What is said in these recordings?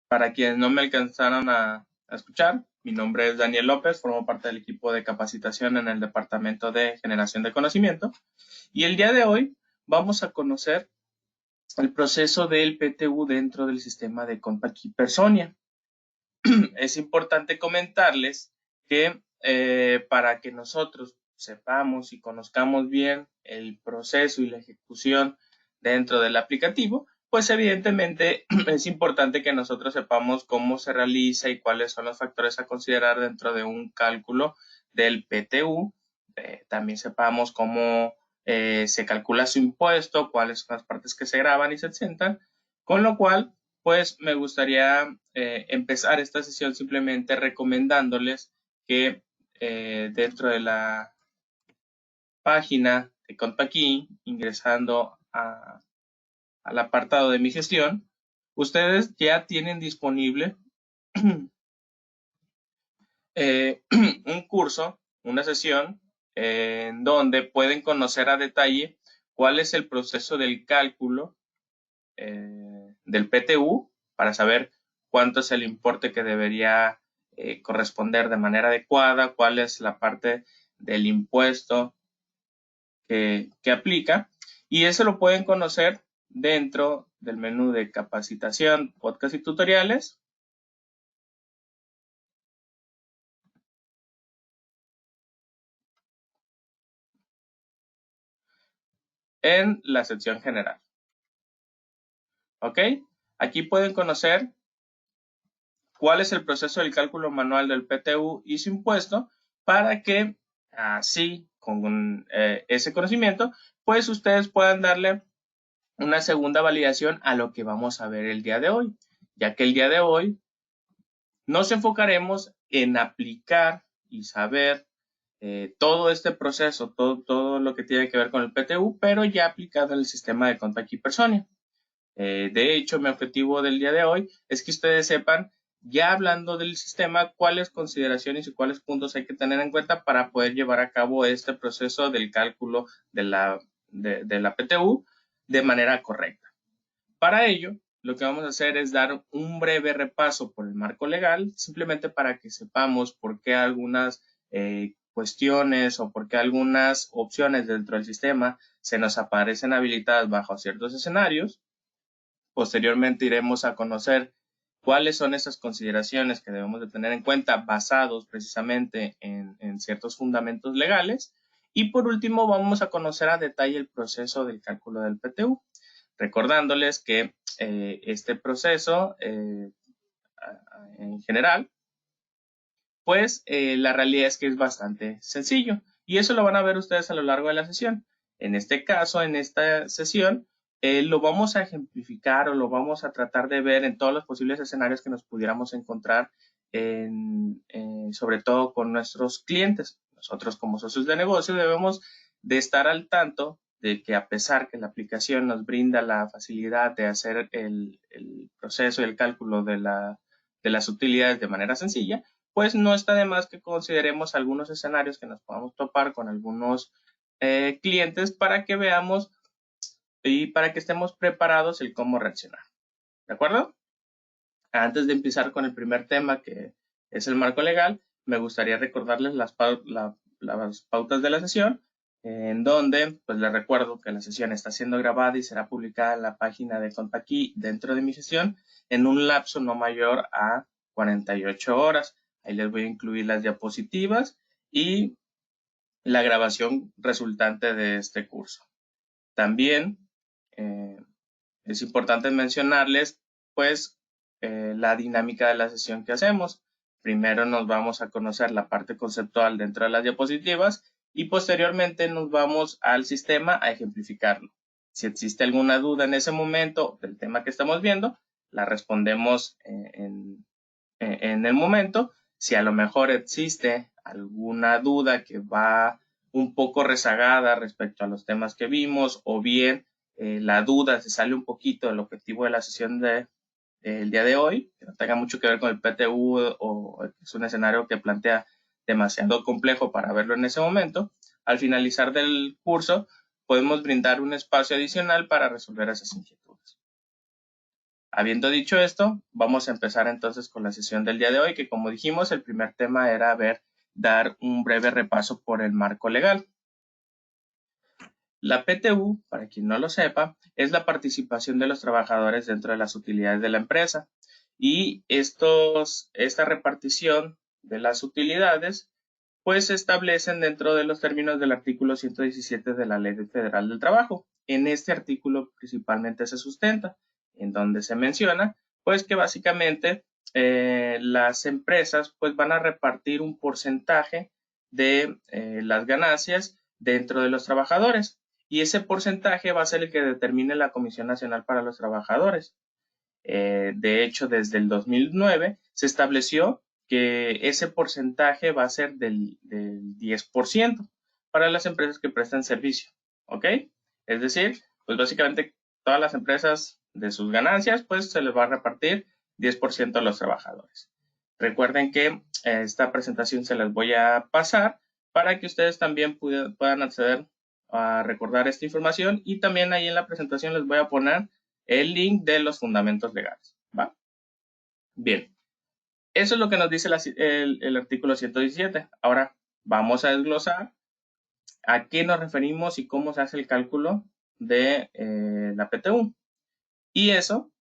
Para quienes no me alcanzaron a escuchar, mi nombre es Daniel López, formo parte del equipo de capacitación en el Departamento de Generación de Conocimiento y el día de hoy vamos a conocer el proceso del PTU dentro del sistema de Compact Personia. Es importante comentarles que para que nosotros sepamos y conozcamos bien el proceso y la ejecución dentro del aplicativo, pues evidentemente es importante que nosotros sepamos cómo se realiza y cuáles son los factores a considerar dentro de un cálculo del PTU. También sepamos cómo se calcula su impuesto, cuáles son las partes que se graban y se exentan, con lo cual pues me gustaría empezar esta sesión simplemente recomendándoles que dentro de la página de Contaqui, ingresando al apartado de mi gestión, ustedes ya tienen disponible un curso, una sesión, en donde pueden conocer a detalle cuál es el proceso del cálculo del PTU para saber cuánto es el importe que debería corresponder de manera adecuada, cuál es la parte del impuesto que aplica, y eso lo pueden conocer dentro del menú de capacitación, podcast y tutoriales. En la sección general. ¿Ok? Aquí pueden conocer cuál es el proceso del cálculo manual del PTU y su impuesto para que así, con ese conocimiento, pues ustedes puedan darle una segunda validación a lo que vamos a ver el día de hoy, ya que el día de hoy nos enfocaremos en aplicar y saber todo este proceso, todo lo que tiene que ver con el PTU, pero ya aplicado en el sistema de Contact Personia. De hecho, mi objetivo del día de hoy es que ustedes sepan, ya hablando del sistema, cuáles consideraciones y cuáles puntos hay que tener en cuenta para poder llevar a cabo este proceso del cálculo de la PTU de manera correcta. Para ello, lo que vamos a hacer es dar un breve repaso por el marco legal, simplemente para que sepamos por qué algunas cuestiones o por qué algunas opciones dentro del sistema se nos aparecen habilitadas bajo ciertos escenarios. Posteriormente iremos a conocer cuáles son esas consideraciones que debemos de tener en cuenta basados precisamente en ciertos fundamentos legales. Y por último vamos a conocer a detalle el proceso del cálculo del PTU, recordándoles que este proceso en general, pues la realidad es que es bastante sencillo y eso lo van a ver ustedes a lo largo de la sesión. En este caso, en esta sesión, lo vamos a ejemplificar o lo vamos a tratar de ver en todos los posibles escenarios que nos pudiéramos encontrar, sobre todo con nuestros clientes. Nosotros como socios de negocio debemos de estar al tanto de que a pesar que la aplicación nos brinda la facilidad de hacer el proceso y el cálculo de las utilidades de manera sencilla, pues no está de más que consideremos algunos escenarios que nos podamos topar con algunos clientes para que veamos y para que estemos preparados el cómo reaccionar. ¿De acuerdo? Antes de empezar con el primer tema, que es el marco legal, me gustaría recordarles las pautas de la sesión, en donde pues les recuerdo que la sesión está siendo grabada y será publicada en la página de Contaqui dentro de mi sesión en un lapso no mayor a 48 horas. Ahí les voy a incluir las diapositivas y la grabación resultante de este curso. También es importante mencionarles, pues, la dinámica de la sesión que hacemos. Primero nos vamos a conocer la parte conceptual dentro de las diapositivas y posteriormente nos vamos al sistema a ejemplificarlo. Si existe alguna duda en ese momento del tema que estamos viendo, la respondemos en el momento. Si a lo mejor existe alguna duda que va un poco rezagada respecto a los temas que vimos, o bien la duda se sale un poquito del objetivo de la sesión del día de hoy, que no tenga mucho que ver con el PTU o es un escenario que plantea demasiado complejo para verlo en ese momento, al finalizar del curso podemos brindar un espacio adicional para resolver esas inquietudes. Habiendo dicho esto, vamos a empezar entonces con la sesión del día de hoy, que como dijimos, el primer tema era dar un breve repaso por el marco legal. La PTU, para quien no lo sepa, es la participación de los trabajadores dentro de las utilidades de la empresa. Y esta repartición de las utilidades, pues se establecen dentro de los términos del artículo 117 de la Ley Federal del Trabajo. En este artículo principalmente se sustenta, en donde se menciona, pues que básicamente las empresas pues van a repartir un porcentaje de las ganancias dentro de los trabajadores y ese porcentaje va a ser el que determine la Comisión Nacional para los Trabajadores. De hecho, desde el 2009 se estableció que ese porcentaje va a ser del 10% para las empresas que prestan servicio, ¿ok? Es decir, pues básicamente todas las empresas de sus ganancias, pues se les va a repartir 10% a los trabajadores. Recuerden que esta presentación se las voy a pasar para que ustedes también puedan acceder a recordar esta información y también ahí en la presentación les voy a poner el link de los fundamentos legales. ¿Va? Bien, eso es lo que nos dice el artículo 117. Ahora vamos a desglosar a qué nos referimos y cómo se hace el cálculo de la PTU. Y eso,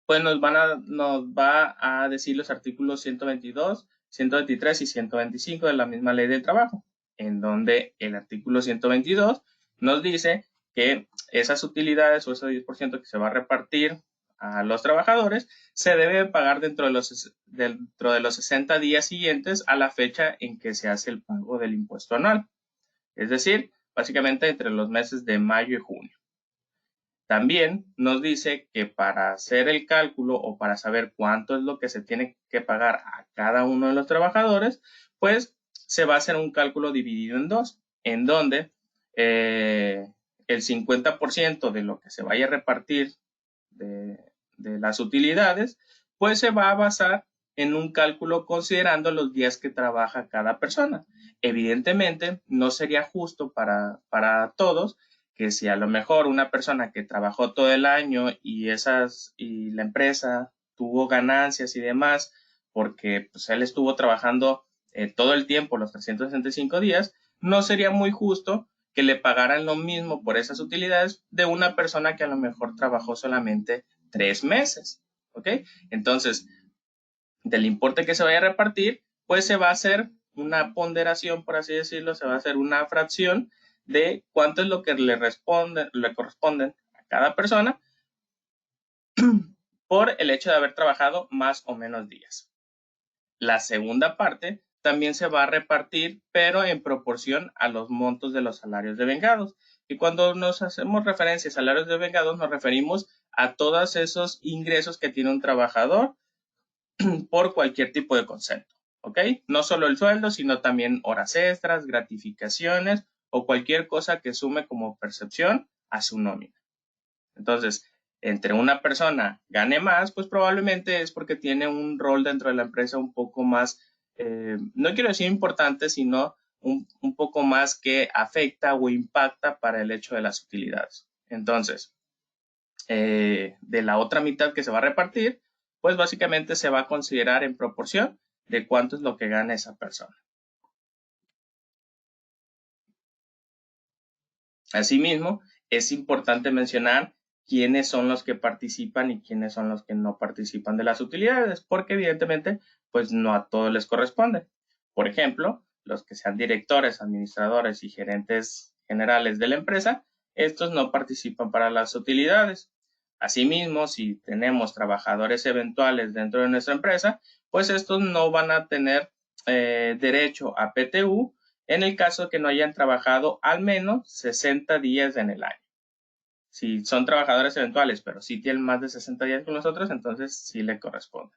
pues nos va a decir los artículos 122, 123 y 125 de la misma ley del trabajo, en donde el artículo 122 nos dice que esas utilidades o ese 10% que se va a repartir a los trabajadores se debe pagar dentro de los 60 días siguientes a la fecha en que se hace el pago del impuesto anual. Es decir, básicamente entre los meses de mayo y junio. También nos dice que para hacer el cálculo o para saber cuánto es lo que se tiene que pagar a cada uno de los trabajadores, pues se va a hacer un cálculo dividido en dos, en donde el 50% de lo que se vaya a repartir de las utilidades, pues se va a basar en un cálculo considerando los días que trabaja cada persona. Evidentemente, no sería justo para todos que si a lo mejor una persona que trabajó todo el año y la empresa tuvo ganancias y demás, porque pues, él estuvo trabajando todo el tiempo, los 365 días, no sería muy justo que le pagaran lo mismo por esas utilidades de una persona que a lo mejor trabajó solamente 3 meses, ¿ok? Entonces, del importe que se vaya a repartir, pues se va a hacer una ponderación, por así decirlo, se va a hacer una fracción de cuánto es lo que le corresponden a cada persona por el hecho de haber trabajado más o menos días. La segunda parte también se va a repartir, pero en proporción a los montos de los salarios devengados. Y cuando nos hacemos referencia a salarios devengados, nos referimos a todos esos ingresos que tiene un trabajador por cualquier tipo de concepto, ¿ok? No solo el sueldo, sino también horas extras, gratificaciones o cualquier cosa que sume como percepción a su nómina. Entonces, entre una persona gane más, pues probablemente es porque tiene un rol dentro de la empresa un poco más, no quiero decir importante, sino un poco más que afecta o impacta para el hecho de las utilidades. Entonces, de la otra mitad que se va a repartir, pues básicamente se va a considerar en proporción de cuánto es lo que gana esa persona. Asimismo, es importante mencionar quiénes son los que participan y quiénes son los que no participan de las utilidades, porque evidentemente, pues no a todos les corresponde. Por ejemplo, los que sean directores, administradores y gerentes generales de la empresa, estos no participan para las utilidades. Asimismo, si tenemos trabajadores eventuales dentro de nuestra empresa, pues estos no van a tener derecho a PTU en el caso que no hayan trabajado al menos 60 días en el año. Si son trabajadores eventuales, pero sí tienen más de 60 días con nosotros, entonces sí le corresponde.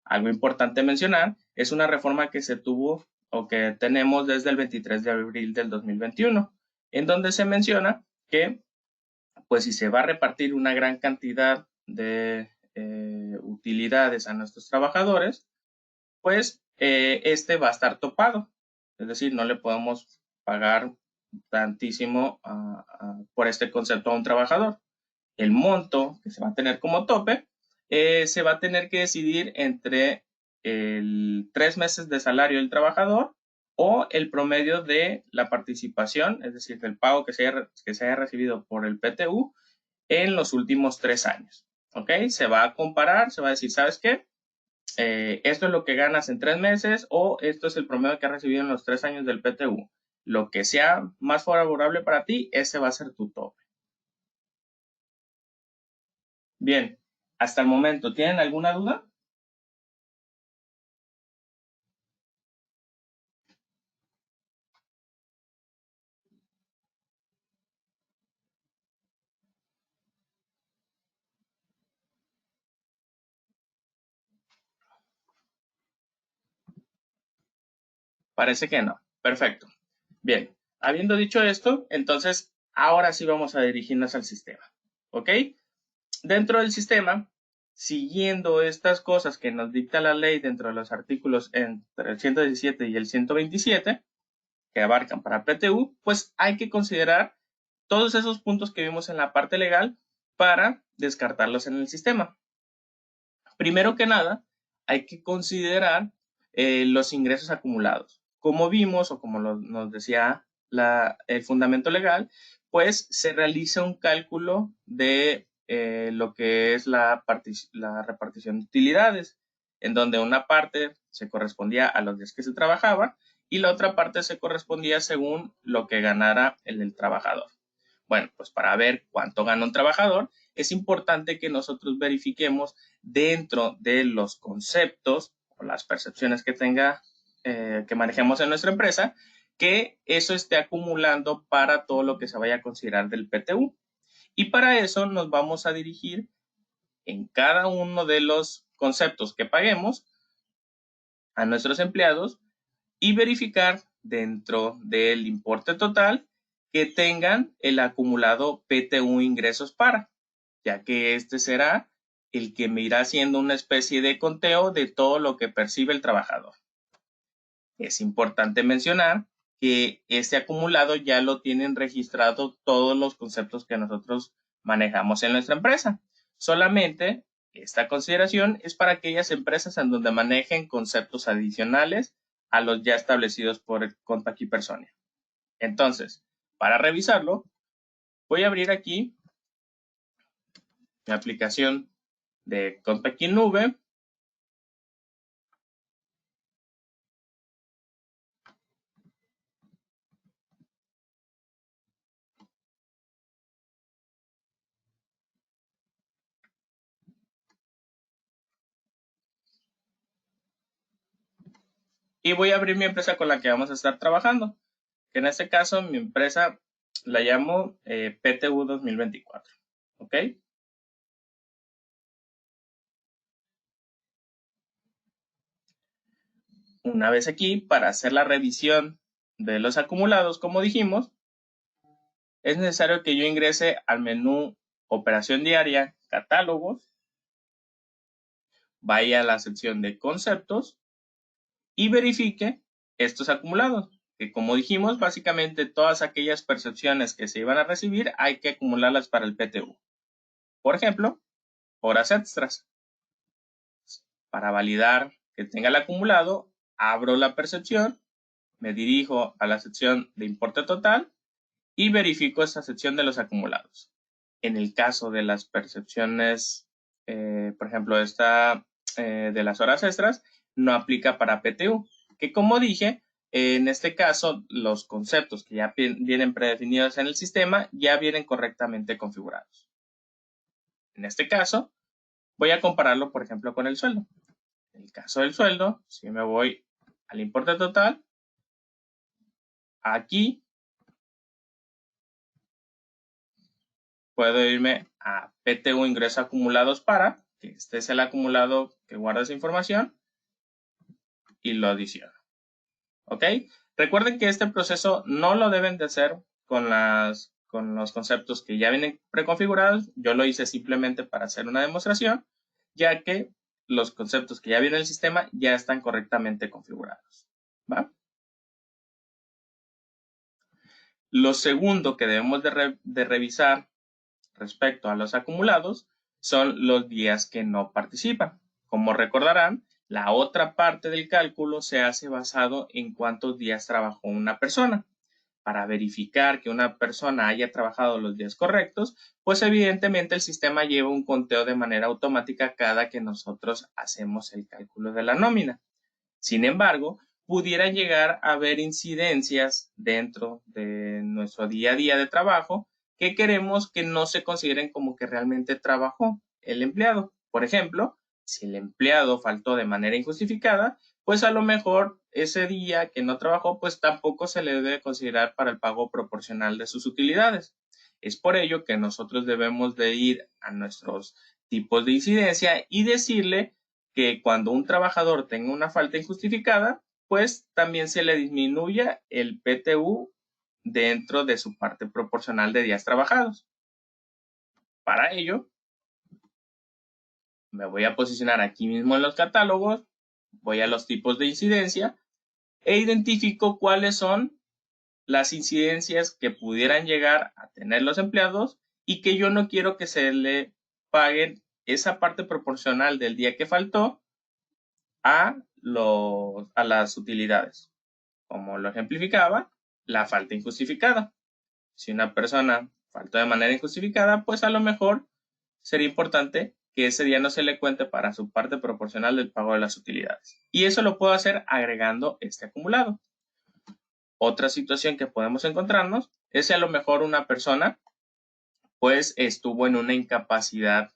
Algo importante mencionar es una reforma que se tuvo o que tenemos desde el 23 de abril del 2021, en donde se menciona que, pues si se va a repartir una gran cantidad de utilidades a nuestros trabajadores, pues este va a estar topado. Es decir, no le podemos pagar tantísimo por este concepto a un trabajador. el monto que se va a tener como tope, se va a tener que decidir entre el 3 meses de salario del trabajador o el promedio de la participación, es decir, del pago que se haya recibido por el PTU en los últimos 3 años. ¿Ok? Se va a comparar, se va a decir, ¿sabes qué? Esto es lo que ganas en 3 meses o esto es el promedio que has recibido en los 3 años del PTU. Lo que sea más favorable para ti, ese va a ser tu tope. Bien, hasta el momento, ¿tienen alguna duda? Parece que no. Perfecto. Bien, habiendo dicho esto, entonces ahora sí vamos a dirigirnos al sistema. ¿Ok? Dentro del sistema, siguiendo estas cosas que nos dicta la ley dentro de los artículos entre el 117 y el 127, que abarcan para PTU, pues hay que considerar todos esos puntos que vimos en la parte legal para descartarlos en el sistema. Primero que nada, hay que considerar los ingresos acumulados. Como vimos o como nos decía el fundamento legal, pues se realiza un cálculo de lo que es la repartición de utilidades, en donde una parte se correspondía a los días que se trabajaba y la otra parte se correspondía según lo que ganara el trabajador. Bueno, pues para ver cuánto gana un trabajador, es importante que nosotros verifiquemos dentro de los conceptos o las percepciones que manejemos en nuestra empresa, que eso esté acumulando para todo lo que se vaya a considerar del PTU. Y para eso nos vamos a dirigir en cada uno de los conceptos que paguemos a nuestros empleados y verificar dentro del importe total que tengan el acumulado PTU ingresos para, ya que este será el que me irá haciendo una especie de conteo de todo lo que percibe el trabajador. Es importante mencionar que este acumulado ya lo tienen registrado todos los conceptos que nosotros manejamos en nuestra empresa. Solamente esta consideración es para aquellas empresas en donde manejen conceptos adicionales a los ya establecidos por el Contact Personia. Entonces, para revisarlo, voy a abrir aquí mi aplicación de Contact Nube. Y voy a abrir mi empresa con la que vamos a estar trabajando, que en este caso mi empresa la llamo PTU 2024. ¿Ok? Una vez aquí, para hacer la revisión de los acumulados, como dijimos, es necesario que yo ingrese al menú Operación Diaria, Catálogos, vaya a la sección de Conceptos y verifique estos acumulados, que como dijimos, básicamente todas aquellas percepciones que se iban a recibir hay que acumularlas para el PTU. Por ejemplo, horas extras. Para validar que tenga el acumulado, abro la percepción, me dirijo a la sección de importe total y verifico esta sección de los acumulados. En el caso de las percepciones, por ejemplo, esta de las horas extras, no aplica para PTU, que como dije, en este caso, los conceptos que ya vienen predefinidos en el sistema ya vienen correctamente configurados. En este caso, voy a compararlo, por ejemplo, con el sueldo. En el caso del sueldo, si me voy al importe total, aquí puedo irme a PTU ingresos acumulados para, que este es el acumulado que guarda esa información, y lo adiciono. ¿Ok? Recuerden que este proceso no lo deben de hacer con los conceptos que ya vienen preconfigurados. Yo lo hice simplemente para hacer una demostración, ya que los conceptos que ya viene en el sistema ya están correctamente configurados. ¿Va? Lo segundo que debemos de revisar respecto a los acumulados son los días que no participan. Como recordarán, la otra parte del cálculo se hace basado en cuántos días trabajó una persona. Para verificar que una persona haya trabajado los días correctos, pues evidentemente el sistema lleva un conteo de manera automática cada que nosotros hacemos el cálculo de la nómina. Sin embargo, pudieran llegar a haber incidencias dentro de nuestro día a día de trabajo que queremos que no se consideren como que realmente trabajó el empleado. Por ejemplo, si el empleado faltó de manera injustificada, pues a lo mejor ese día que no trabajó, pues tampoco se le debe considerar para el pago proporcional de sus utilidades. Es por ello que nosotros debemos de ir a nuestros tipos de incidencia y decirle que cuando un trabajador tenga una falta injustificada, pues también se le disminuya el PTU dentro de su parte proporcional de días trabajados. Para ello, me voy a posicionar aquí mismo en los catálogos, voy a los tipos de incidencia e identifico cuáles son las incidencias que pudieran llegar a tener los empleados y que yo no quiero que se le paguen esa parte proporcional del día que faltó a las utilidades. Como lo ejemplificaba, la falta injustificada. Si una persona faltó de manera injustificada, pues a lo mejor sería importante que ese día no se le cuente para su parte proporcional del pago de las utilidades. Y eso lo puedo hacer agregando este acumulado. Otra situación que podemos encontrarnos es si a lo mejor una persona pues estuvo en una incapacidad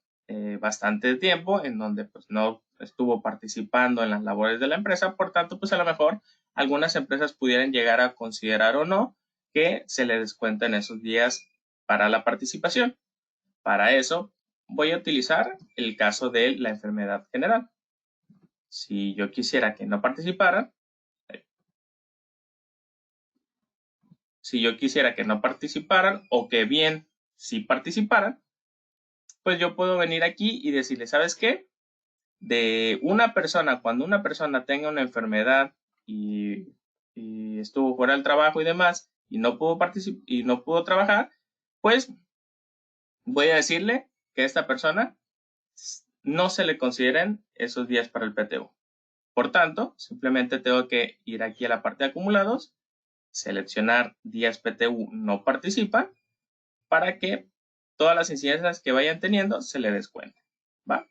bastante tiempo en donde pues no estuvo participando en las labores de la empresa, por tanto pues a lo mejor algunas empresas pudieran llegar a considerar o no que se le descuenten esos días para la participación. Para eso voy a utilizar el caso de la enfermedad general. Si yo quisiera que no participaran, o que bien si participaran, pues yo puedo venir aquí y decirle, ¿sabes qué? De una persona, cuando una persona tenga una enfermedad y estuvo fuera del trabajo y demás, y no pudo participar y no pudo trabajar, pues voy a decirle que a esta persona no se le consideren esos días para el PTU. Por tanto, simplemente tengo que ir aquí a la parte de acumulados, seleccionar días PTU no participan para que todas las incidencias que vayan teniendo se le descuenten. ¿Va?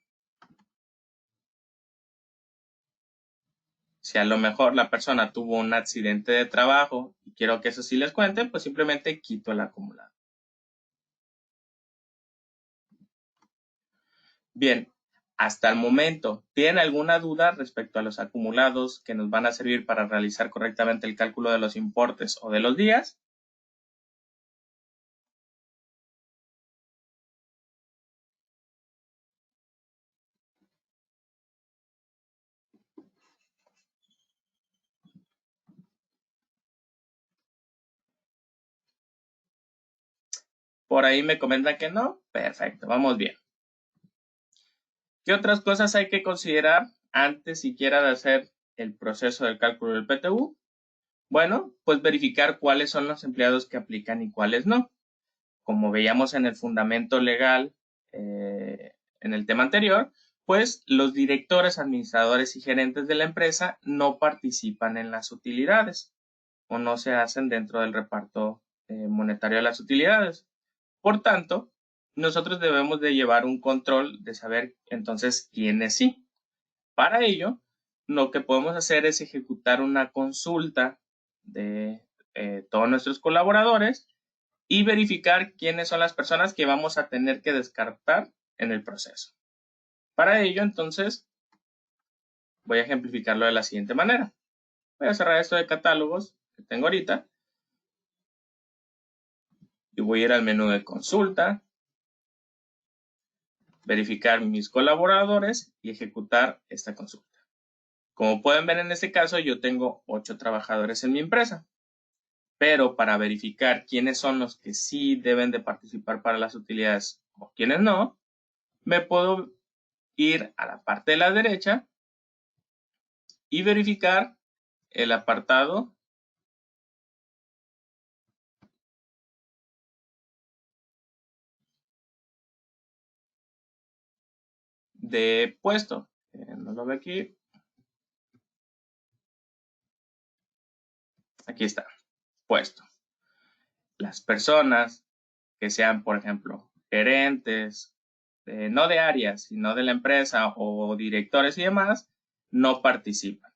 Si a lo mejor la persona tuvo un accidente de trabajo y quiero que eso sí les cuente, pues simplemente quito el acumulado. Bien, hasta el momento, ¿tienen alguna duda respecto a los acumulados que nos van a servir para realizar correctamente el cálculo de los importes o de los días? Por ahí me comentan que no. Perfecto, vamos bien. ¿Qué otras cosas hay que considerar antes siquiera de hacer el proceso del cálculo del PTU? Bueno, pues verificar cuáles son los empleados que aplican y cuáles no. Como veíamos en el fundamento legal en el tema anterior, pues los directores, administradores y gerentes de la empresa no participan en las utilidades o no se hacen dentro del reparto monetario de las utilidades. Por tanto, nosotros debemos de llevar un control de saber entonces quiénes sí. Para ello, lo que podemos hacer es ejecutar una consulta de todos nuestros colaboradores y verificar quiénes son las personas que vamos a tener que descartar en el proceso. Para ello, entonces, voy a ejemplificarlo de la siguiente manera. Voy a cerrar esto de catálogos que tengo ahorita y voy a ir al menú de consulta, verificar mis colaboradores y ejecutar esta consulta. Como pueden ver en este caso, yo tengo 8 trabajadores en mi empresa, pero para verificar quiénes son los que sí deben de participar para las utilidades o quiénes no, me puedo ir a la parte de la derecha y verificar el apartado de puesto. No lo veo aquí. Aquí está, puesto. Las personas que sean, por ejemplo, gerentes, no de áreas, sino de la empresa o directores y demás, no participan.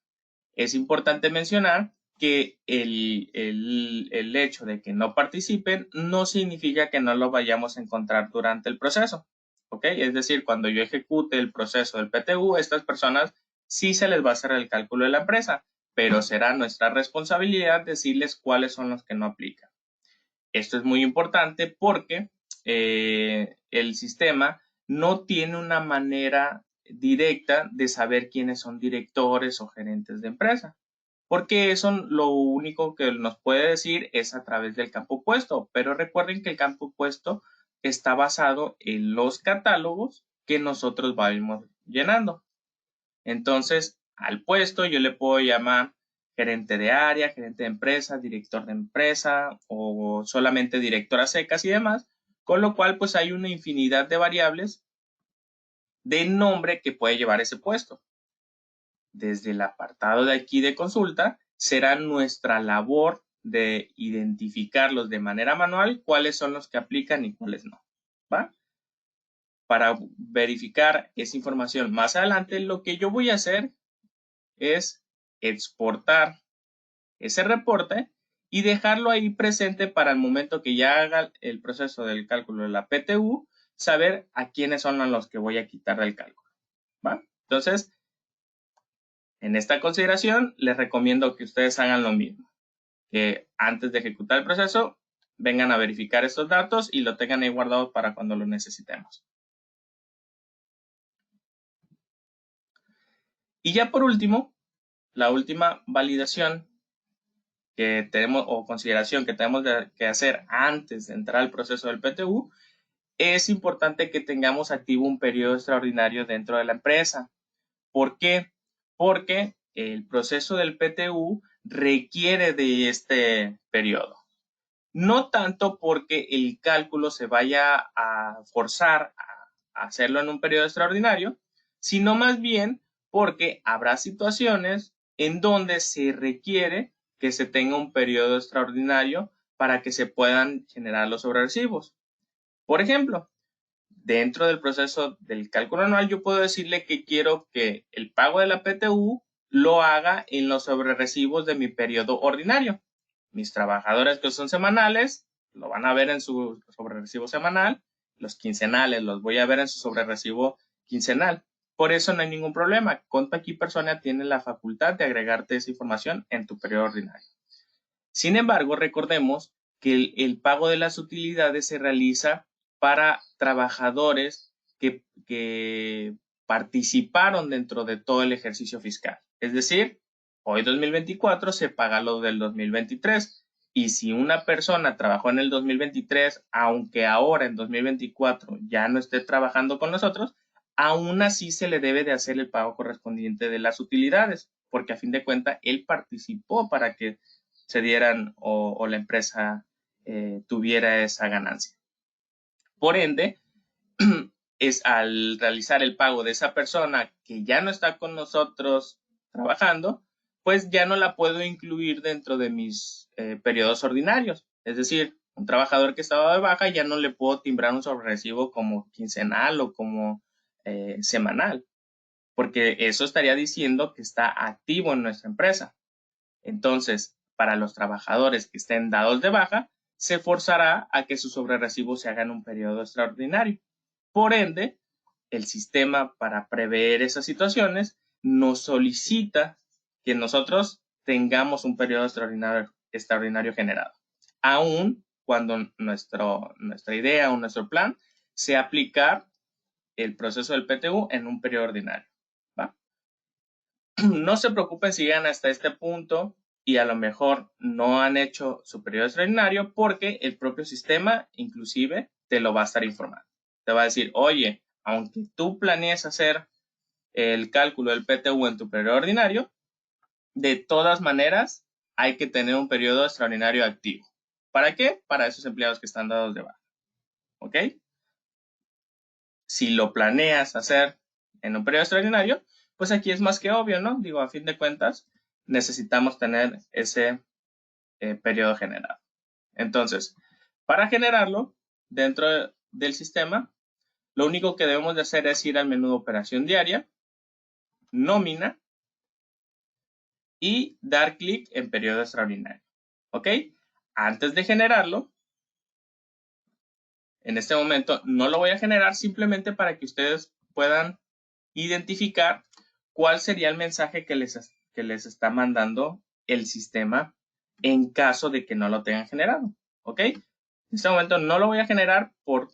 Es importante mencionar que el hecho de que no participen no significa que no lo vayamos a encontrar durante el proceso. ¿Ok? Es decir, cuando yo ejecute el proceso del PTU, estas personas sí se les va a hacer el cálculo de la empresa, pero será nuestra responsabilidad decirles cuáles son los que no aplican. Esto es muy importante porque el sistema no tiene una manera directa de saber quiénes son directores o gerentes de empresa, porque eso lo único que nos puede decir es a través del campo puesto, pero recuerden que el campo puesto está basado en los catálogos que nosotros vamos llenando. Entonces, al puesto yo le puedo llamar gerente de área, gerente de empresa, director de empresa o solamente director a secas y demás, con lo cual pues hay una infinidad de variables de nombre que puede llevar ese puesto. Desde el apartado de aquí de consulta, será nuestra labor de identificarlos de manera manual, cuáles son los que aplican y cuáles no. ¿Va? Para verificar esa información más adelante, lo que yo voy a hacer es exportar ese reporte y dejarlo ahí presente para el momento que ya haga el proceso del cálculo de la PTU, saber a quiénes son a los que voy a quitar del cálculo. ¿Va? Entonces, en esta consideración, les recomiendo que ustedes hagan lo mismo, que antes de ejecutar el proceso, vengan a verificar estos datos y lo tengan ahí guardado para cuando lo necesitemos. Y ya por último, la última validación que tenemos o consideración que tenemos que hacer antes de entrar al proceso del PTU, es importante que tengamos activo un periodo extraordinario dentro de la empresa. ¿Por qué? Porque el proceso del PTU requiere de este periodo. No tanto porque el cálculo se vaya a forzar a hacerlo en un periodo extraordinario, sino más bien porque habrá situaciones en donde se requiere que se tenga un periodo extraordinario para que se puedan generar los sobrerecibos. Por ejemplo, dentro del proceso del cálculo anual, yo puedo decirle que quiero que el pago de la PTU lo haga en los sobrerecibos de mi periodo ordinario. Mis trabajadores que son semanales lo van a ver en su sobrerecibo semanal, los quincenales los voy a ver en su sobrerecibo quincenal. Por eso no hay ningún problema. Aquí Persona tiene la facultad de agregarte esa información en tu periodo ordinario. Sin embargo, recordemos que el pago de las utilidades se realiza para trabajadores que participaron dentro de todo el ejercicio fiscal. Es decir, hoy 2024 se paga lo del 2023. Y si una persona trabajó en el 2023, aunque ahora en 2024 ya no esté trabajando con nosotros, aún así se le debe de hacer el pago correspondiente de las utilidades, porque a fin de cuentas él participó para que se dieran o la empresa tuviera esa ganancia. Por ende, es al realizar el pago de esa persona que ya no está con nosotros trabajando, pues ya no la puedo incluir dentro de mis periodos ordinarios. Es decir, un trabajador que estaba de baja ya no le puedo timbrar un sobrerecibo como quincenal o como semanal, porque eso estaría diciendo que está activo en nuestra empresa. Entonces, para los trabajadores que estén dados de baja, se forzará a que su sobrerecibo se haga en un periodo extraordinario. Por ende, el sistema para prever esas situaciones nos solicita que nosotros tengamos un periodo extraordinario generado, aun cuando nuestra idea o nuestro plan sea aplicar el proceso del PTU en un periodo ordinario. ¿Va? No se preocupen si llegan hasta este punto y a lo mejor no han hecho su periodo extraordinario, porque el propio sistema inclusive te lo va a estar informando. Te va a decir, oye, aunque tú planees hacer el cálculo del PTU en tu periodo ordinario, de todas maneras hay que tener un periodo extraordinario activo. ¿Para qué? Para esos empleados que están dados de baja. ¿Ok? Si lo planeas hacer en un periodo extraordinario, pues aquí es más que obvio, ¿no? Digo, a fin de cuentas, necesitamos tener ese periodo generado. Entonces, para generarlo dentro del sistema, lo único que debemos de hacer es ir al menú de operación diaria, nómina, y dar clic en periodo extraordinario. ¿Ok? Antes de generarlo, en este momento no lo voy a generar simplemente para que ustedes puedan identificar cuál sería el mensaje que les está mandando el sistema en caso de que no lo tengan generado. ¿Ok? En este momento no lo voy a generar por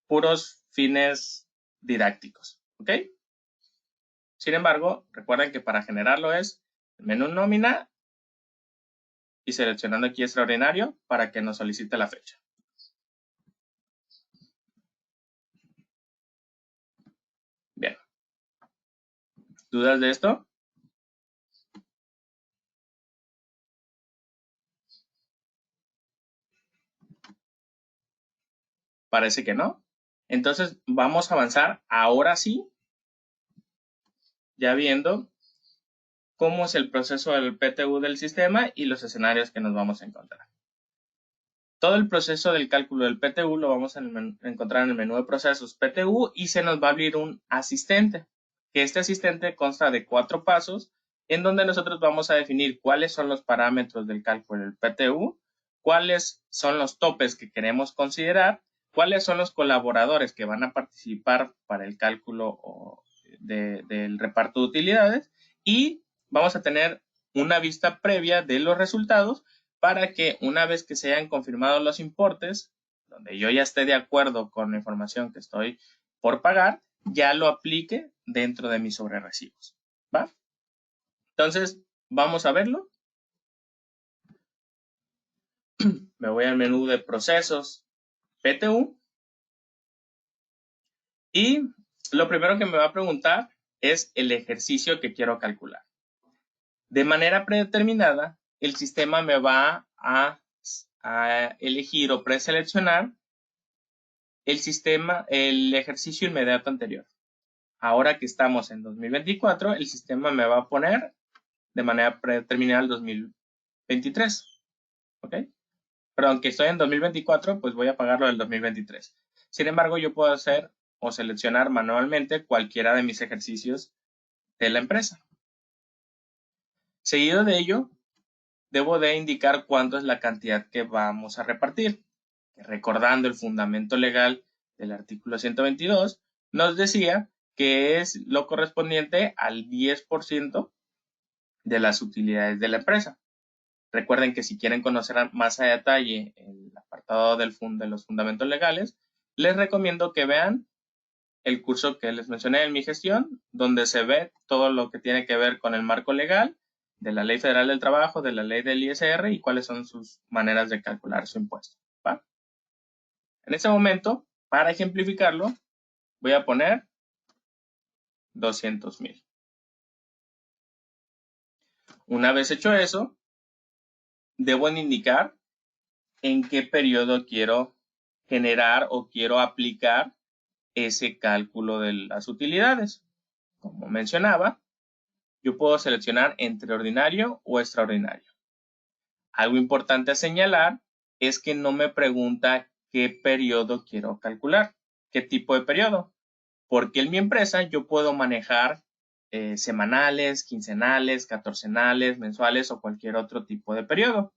puros fines didácticos. ¿Ok? Sin embargo, recuerden que para generarlo es el menú nómina y seleccionando aquí extraordinario para que nos solicite la fecha. Bien. ¿Dudas de esto? Parece que no. Entonces vamos a avanzar ahora sí, ya viendo cómo es el proceso del PTU del sistema y los escenarios que nos vamos a encontrar. Todo el proceso del cálculo del PTU lo vamos a encontrar en el menú de procesos PTU y se nos va a abrir un asistente, que este asistente consta de 4 pasos en donde nosotros vamos a definir cuáles son los parámetros del cálculo del PTU, cuáles son los topes que queremos considerar, cuáles son los colaboradores que van a participar para el cálculo del reparto de utilidades y vamos a tener una vista previa de los resultados para que una vez que se hayan confirmado los importes, donde yo ya esté de acuerdo con la información que estoy por pagar, ya lo aplique dentro de mis sobrerecibos. ¿Va? Entonces, vamos a verlo. Me voy al menú de procesos PTU y lo primero que me va a preguntar es el ejercicio que quiero calcular. De manera predeterminada, el sistema me va a elegir o preseleccionar el ejercicio inmediato anterior. Ahora que estamos en 2024, el sistema me va a poner de manera predeterminada el 2023. ¿Ok? Pero aunque estoy en 2024, pues voy a pagarlo del 2023. Sin embargo, yo puedo hacer o seleccionar manualmente cualquiera de mis ejercicios de la empresa. Seguido de ello, debo de indicar cuánto es la cantidad que vamos a repartir. Recordando el fundamento legal del artículo 122, nos decía que es lo correspondiente al 10% de las utilidades de la empresa. Recuerden que si quieren conocer más a detalle el apartado de los fundamentos legales, les recomiendo que vean el curso que les mencioné en mi gestión, donde se ve todo lo que tiene que ver con el marco legal de la Ley Federal del Trabajo, de la ley del ISR y cuáles son sus maneras de calcular su impuesto. ¿Va? En este momento, para ejemplificarlo, voy a poner 200,000. Una vez hecho eso, debo indicar en qué periodo quiero generar o quiero aplicar ese cálculo de las utilidades. Como mencionaba, yo puedo seleccionar entre ordinario o extraordinario. Algo importante a señalar es que no me pregunta qué periodo quiero calcular, qué tipo de periodo, porque en mi empresa yo puedo manejar semanales, quincenales, catorcenales, mensuales o cualquier otro tipo de periodo.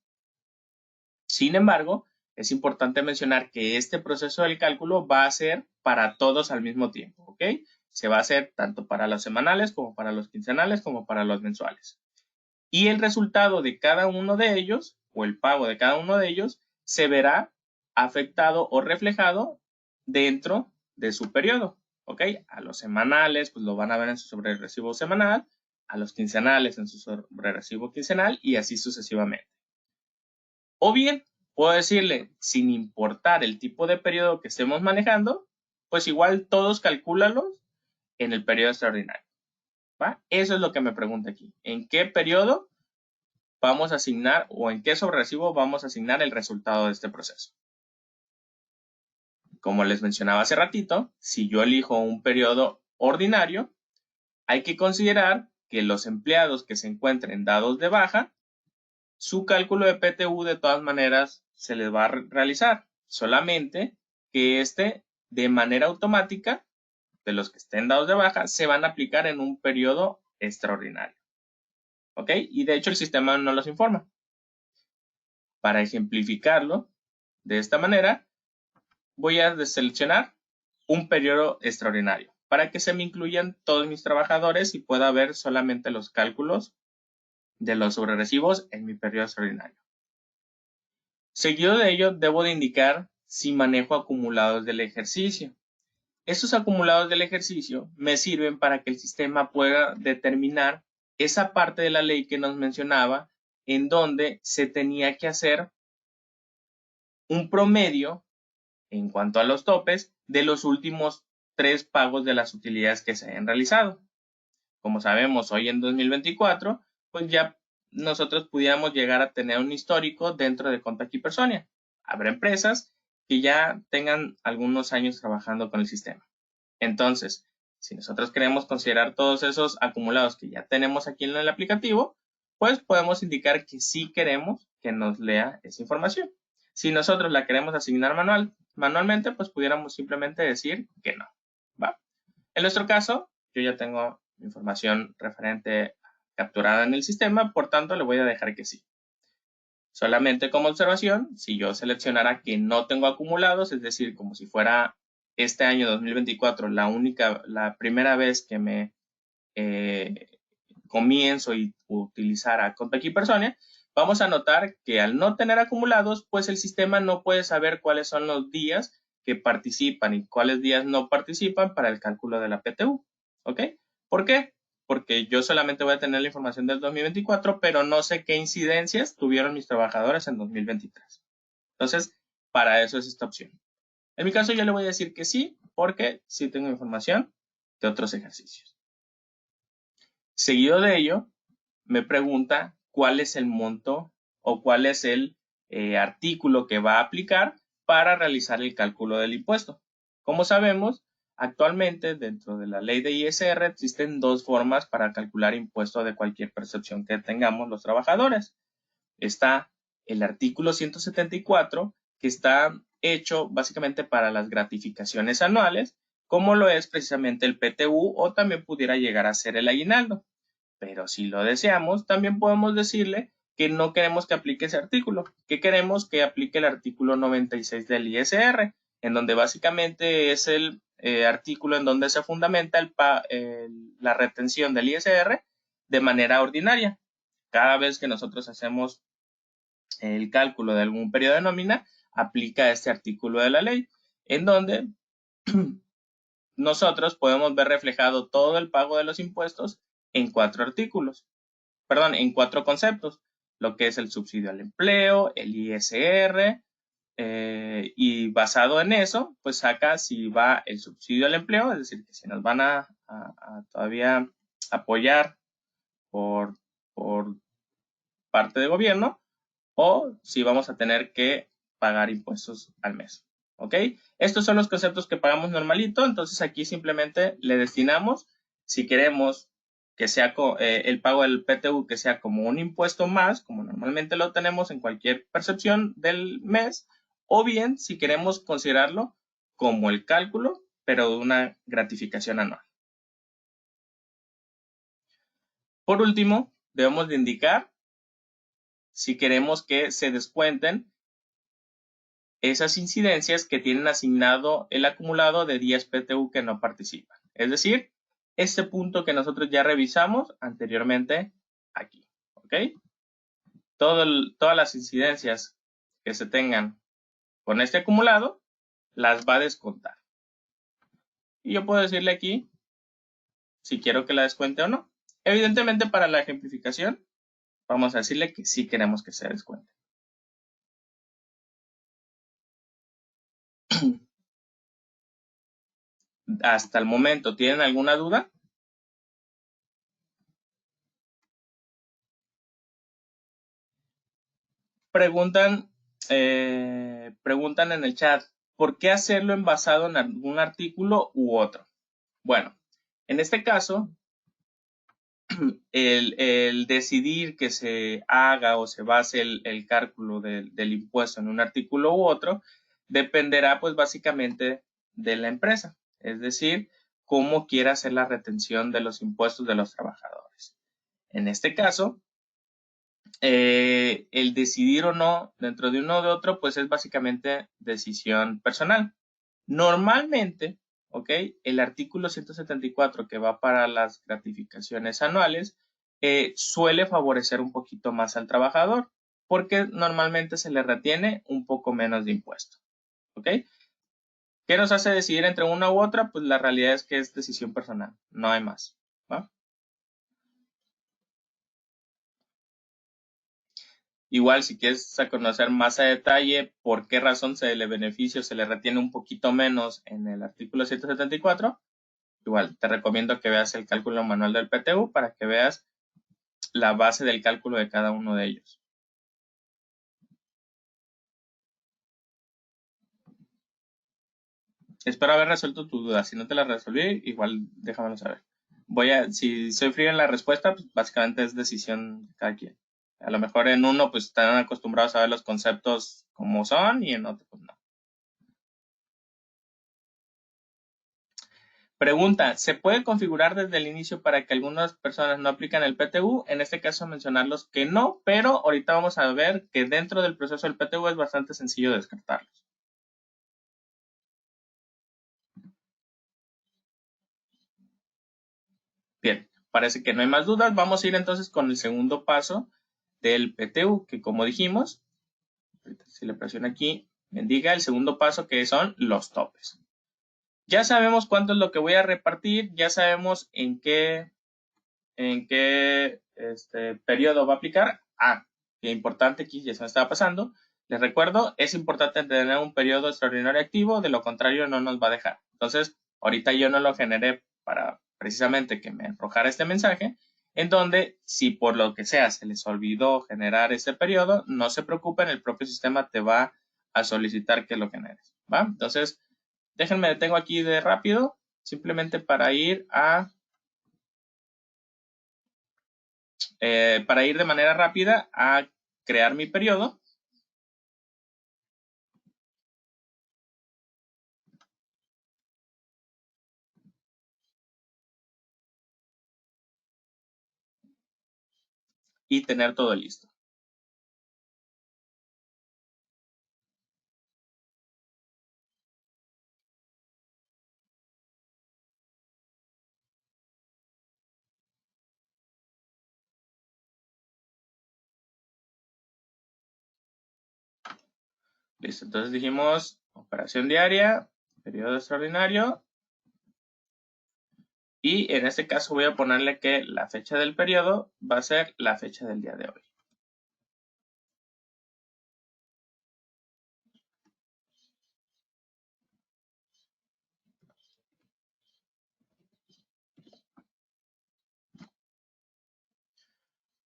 Sin embargo, es importante mencionar que este proceso del cálculo va a ser para todos al mismo tiempo, ¿ok? Se va a hacer tanto para los semanales como para los quincenales como para los mensuales. Y el resultado de cada uno de ellos o el pago de cada uno de ellos se verá afectado o reflejado dentro de su periodo, ¿ok? A los semanales, pues lo van a ver en su sobrerecibo semanal, a los quincenales en su sobrerecibo quincenal y así sucesivamente. O bien, puedo decirle, sin importar el tipo de periodo que estemos manejando, pues igual todos calcúlalos en el periodo extraordinario. ¿Va? Eso es lo que me pregunta aquí. ¿En qué periodo vamos a asignar o en qué sobrerecibo vamos a asignar el resultado de este proceso? como les mencionaba hace ratito, si yo elijo un periodo ordinario, hay que considerar que los empleados que se encuentren dados de baja, su cálculo de PTU de todas maneras se les va a realizar, solamente que de manera automática, de los que estén dados de baja, se van a aplicar en un periodo extraordinario. ¿Ok? Y de hecho el sistema no los informa. Para ejemplificarlo de esta manera, voy a deseleccionar un periodo extraordinario para que se me incluyan todos mis trabajadores y pueda ver solamente los cálculos de los sobrerecibos en mi periodo extraordinario. Seguido de ello, debo de indicar si manejo acumulados del ejercicio. Estos acumulados del ejercicio me sirven para que el sistema pueda determinar esa parte de la ley que nos mencionaba en donde se tenía que hacer un promedio en cuanto a los topes de los últimos 3 pagos de las utilidades que se hayan realizado. Como sabemos, hoy en 2024, pues ya nosotros pudiéramos llegar a tener un histórico dentro de Contact Personia. Habrá empresas que ya tengan algunos años trabajando con el sistema. Entonces, si nosotros queremos considerar todos esos acumulados que ya tenemos aquí en el aplicativo, pues podemos indicar que sí queremos que nos lea esa información. Si nosotros la queremos asignar manualmente, pues pudiéramos simplemente decir que no. ¿Va? En nuestro caso, yo ya tengo información referente capturada en el sistema, por tanto, le voy a dejar que sí. Solamente como observación, si yo seleccionara que no tengo acumulados, es decir, como si fuera este año 2024 la primera vez que me comienzo y utilizar a Contact Personia, vamos a notar que al no tener acumulados, pues el sistema no puede saber cuáles son los días que participan y cuáles días no participan para el cálculo de la PTU. ¿Ok? ¿Por qué? Porque yo solamente voy a tener la información del 2024, pero no sé qué incidencias tuvieron mis trabajadores en 2023. Entonces, para eso es esta opción. En mi caso, yo le voy a decir que sí, porque sí tengo información de otros ejercicios. Seguido de ello, me pregunta cuál es el monto o cuál es el artículo que va a aplicar para realizar el cálculo del impuesto. Como sabemos, actualmente dentro de la ley de ISR existen dos formas para calcular impuesto de cualquier percepción que tengamos los trabajadores. Está el artículo 174, que está hecho básicamente para las gratificaciones anuales, como lo es precisamente el PTU o también pudiera llegar a ser el aguinaldo. Pero si lo deseamos, también podemos decirle que no queremos que aplique ese artículo, que queremos que aplique el artículo 96 del ISR, en donde básicamente es el artículo en donde se fundamenta la retención del ISR de manera ordinaria. Cada vez que nosotros hacemos el cálculo de algún periodo de nómina, aplica este artículo de la ley, en donde nosotros podemos ver reflejado todo el pago de los impuestos en 4 artículos, perdón, en 4 conceptos, lo que es el subsidio al empleo, el ISR, y basado en eso, pues saca si va el subsidio al empleo, es decir, que si nos van a todavía apoyar por, por parte de gobierno, o si vamos a tener que pagar impuestos al mes. ¿Ok? Estos son los conceptos que pagamos normalito, entonces aquí simplemente le destinamos, si queremos que sea el pago del PTU que sea como un impuesto más, como normalmente lo tenemos en cualquier percepción del mes, o bien si queremos considerarlo como el cálculo, pero de una gratificación anual. Por último, debemos de indicar si queremos que se descuenten esas incidencias que tienen asignado el acumulado de días PTU que no participan. Es decir, este punto que nosotros ya revisamos anteriormente aquí. ¿Ok? Todas las incidencias que se tengan con este acumulado las va a descontar. Y yo puedo decirle aquí si quiero que la descuente o no. Evidentemente, para la ejemplificación, vamos a decirle que sí queremos que se descuente. Hasta el momento, ¿tienen alguna duda? Preguntan en el chat, ¿por qué hacerlo basado en algún artículo u otro? Bueno, en este caso, el decidir que se haga o se base el cálculo del impuesto en un artículo u otro dependerá pues básicamente de la empresa, es decir, cómo quiera hacer la retención de los impuestos de los trabajadores. En este caso, el decidir o no dentro de uno o de otro pues es básicamente decisión personal. Normalmente, ¿ok? El artículo 174 que va para las gratificaciones anuales suele favorecer un poquito más al trabajador porque normalmente se le retiene un poco menos de impuesto, ¿ok? ¿Qué nos hace decidir entre una u otra? Pues la realidad es que es decisión personal, no hay más, ¿va? Igual, si quieres conocer más a detalle por qué razón el beneficio se le retiene un poquito menos en el artículo 174, igual te recomiendo que veas el cálculo manual del PTU para que veas la base del cálculo de cada uno de ellos. Espero haber resuelto tu duda. Si no te la resolví, igual déjamelo saber. Si soy frío en la respuesta, pues básicamente es decisión de cada quien. A lo mejor en uno, pues están acostumbrados a ver los conceptos como son y en otro, pues no. Pregunta, ¿se puede configurar desde el inicio para que algunas personas no apliquen el PTU? En este caso mencionarlos que no, pero ahorita vamos a ver que dentro del proceso del PTU es bastante sencillo descartarlos. Bien, parece que no hay más dudas. Vamos a ir entonces con el segundo paso del PTU, que como dijimos, si le presiono aquí, me indica el segundo paso que son los topes. Ya sabemos cuánto es lo que voy a repartir, ya sabemos en qué periodo va a aplicar. Qué importante, aquí ya se me estaba pasando. Les recuerdo, es importante tener un periodo extraordinario activo, de lo contrario no nos va a dejar. Entonces, ahorita yo no lo generé para precisamente que me arrojara este mensaje, en donde si por lo que sea se les olvidó generar ese periodo, no se preocupen, el propio sistema te va a solicitar que lo generes, ¿va? Entonces, déjenme detengo aquí de rápido, simplemente para ir de manera rápida a crear mi periodo. Y tener todo listo. Listo, entonces dijimos operación diaria, periodo extraordinario, y en este caso voy a ponerle que la fecha del periodo va a ser la fecha del día de hoy.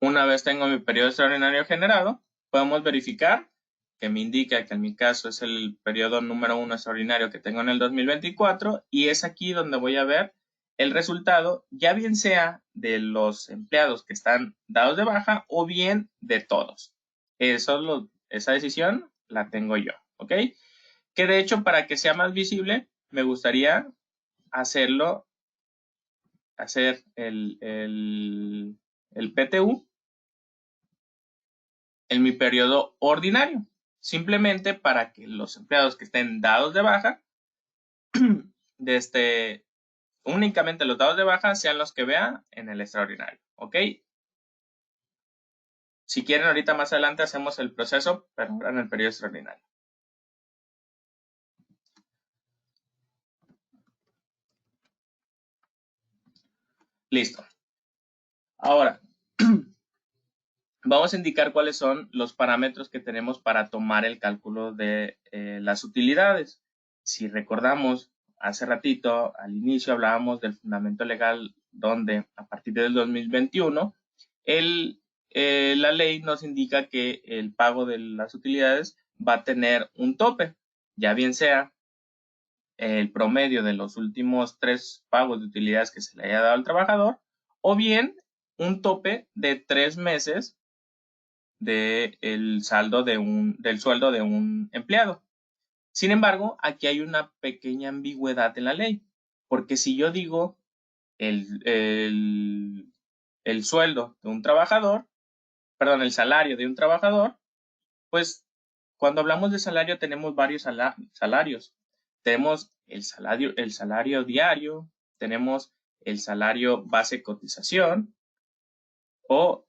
Una vez tengo mi periodo extraordinario generado, podemos verificar que me indica que en mi caso es el periodo número 1 extraordinario que tengo en el 2024 y es aquí donde voy a ver el resultado, ya bien sea de los empleados que están dados de baja o bien de todos. Esa decisión la tengo yo, ¿ok? Que de hecho, para que sea más visible, me gustaría hacer el PTU en mi periodo ordinario, simplemente para que los empleados que estén dados de baja, únicamente los dados de baja sean los que vea en el extraordinario, ¿ok? Si quieren, ahorita más adelante hacemos el proceso, pero ahora en el periodo extraordinario. Listo. Ahora, vamos a indicar cuáles son los parámetros que tenemos para tomar el cálculo de las utilidades. Si recordamos, hace ratito, al inicio hablábamos del fundamento legal donde a partir del 2021, la ley nos indica que el pago de las utilidades va a tener un tope, ya bien sea el promedio de los últimos 3 pagos de utilidades que se le haya dado al trabajador, o bien un tope de 3 meses del saldo del sueldo de un empleado. Sin embargo, aquí hay una pequeña ambigüedad en la ley, porque si yo digo el sueldo de un trabajador, perdón, el salario de un trabajador, pues cuando hablamos de salario tenemos varios salarios. Tenemos el salario diario, tenemos el salario base cotización, o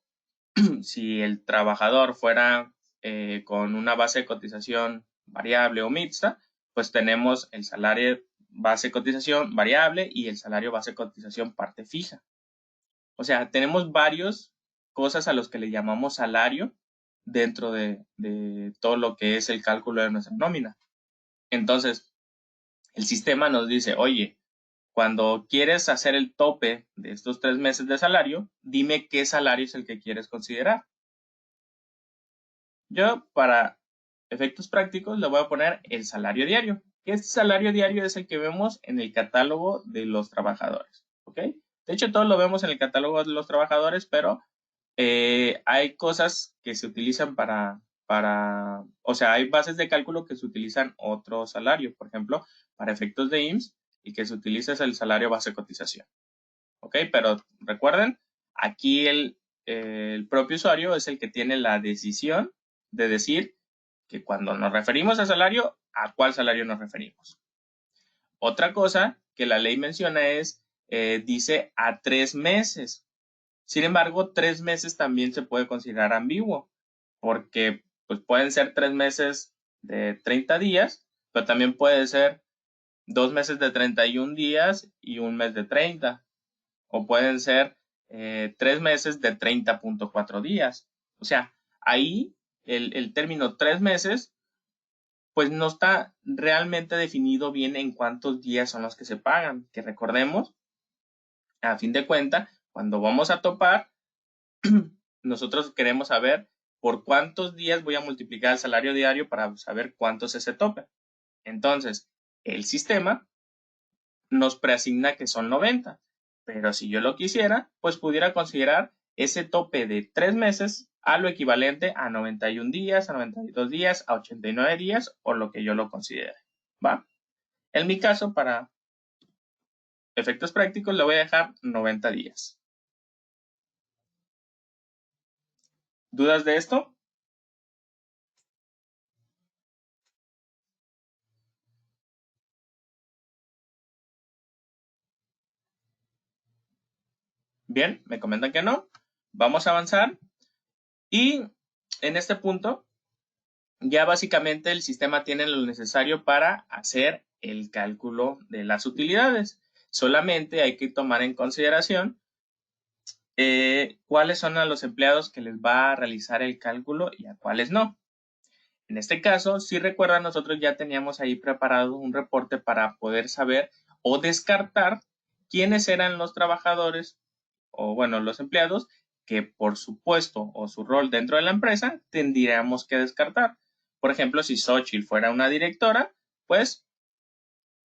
si el trabajador fuera con una base de cotización variable o mixta, pues tenemos el salario base cotización variable y el salario base cotización parte fija. O sea, tenemos varias cosas a los que le llamamos salario dentro de todo lo que es el cálculo de nuestra nómina. Entonces, el sistema nos dice, oye, cuando quieres hacer el tope de estos 3 meses de salario, dime qué salario es el que quieres considerar. Yo, para efectos prácticos, le voy a poner el salario diario. Este salario diario es el que vemos en el catálogo de los trabajadores, ¿ok? De hecho, todos lo vemos en el catálogo de los trabajadores, pero hay cosas que se utilizan o sea, hay bases de cálculo que se utilizan otro salario, por ejemplo, para efectos de IMSS, y que se utiliza es el salario base cotización, ¿ok? Pero recuerden, aquí el propio usuario es el que tiene la decisión de decir que cuando nos referimos a salario, ¿a cuál salario nos referimos? Otra cosa que la ley menciona es, dice a 3 meses. Sin embargo, 3 meses también se puede considerar ambiguo, porque pues, pueden ser 3 meses de 30 días, pero también puede ser 2 meses de 31 días y un mes de 30, o pueden ser 3 meses de 30.4 días. O sea, ahí el término 3 meses, pues no está realmente definido bien en cuántos días son los que se pagan, que recordemos, a fin de cuentas, cuando vamos a topar, nosotros queremos saber por cuántos días voy a multiplicar el salario diario para saber cuánto es ese tope. Entonces, el sistema nos preasigna que son 90, pero si yo lo quisiera, pues pudiera considerar ese tope de 3 meses a lo equivalente a 91 días, a 92 días, a 89 días o lo que yo lo considere, ¿va? En mi caso, para efectos prácticos, le voy a dejar 90 días. ¿Dudas de esto? Bien, me comentan que no. Vamos a avanzar. Y en este punto, ya básicamente el sistema tiene lo necesario para hacer el cálculo de las utilidades. Solamente hay que tomar en consideración cuáles son a los empleados que les va a realizar el cálculo y a cuáles no. En este caso, si recuerdan, nosotros ya teníamos ahí preparado un reporte para poder saber o descartar quiénes eran los trabajadores o, bueno, los empleados que por su puesto o su rol dentro de la empresa tendríamos que descartar. Por ejemplo, si Xochitl fuera una directora, pues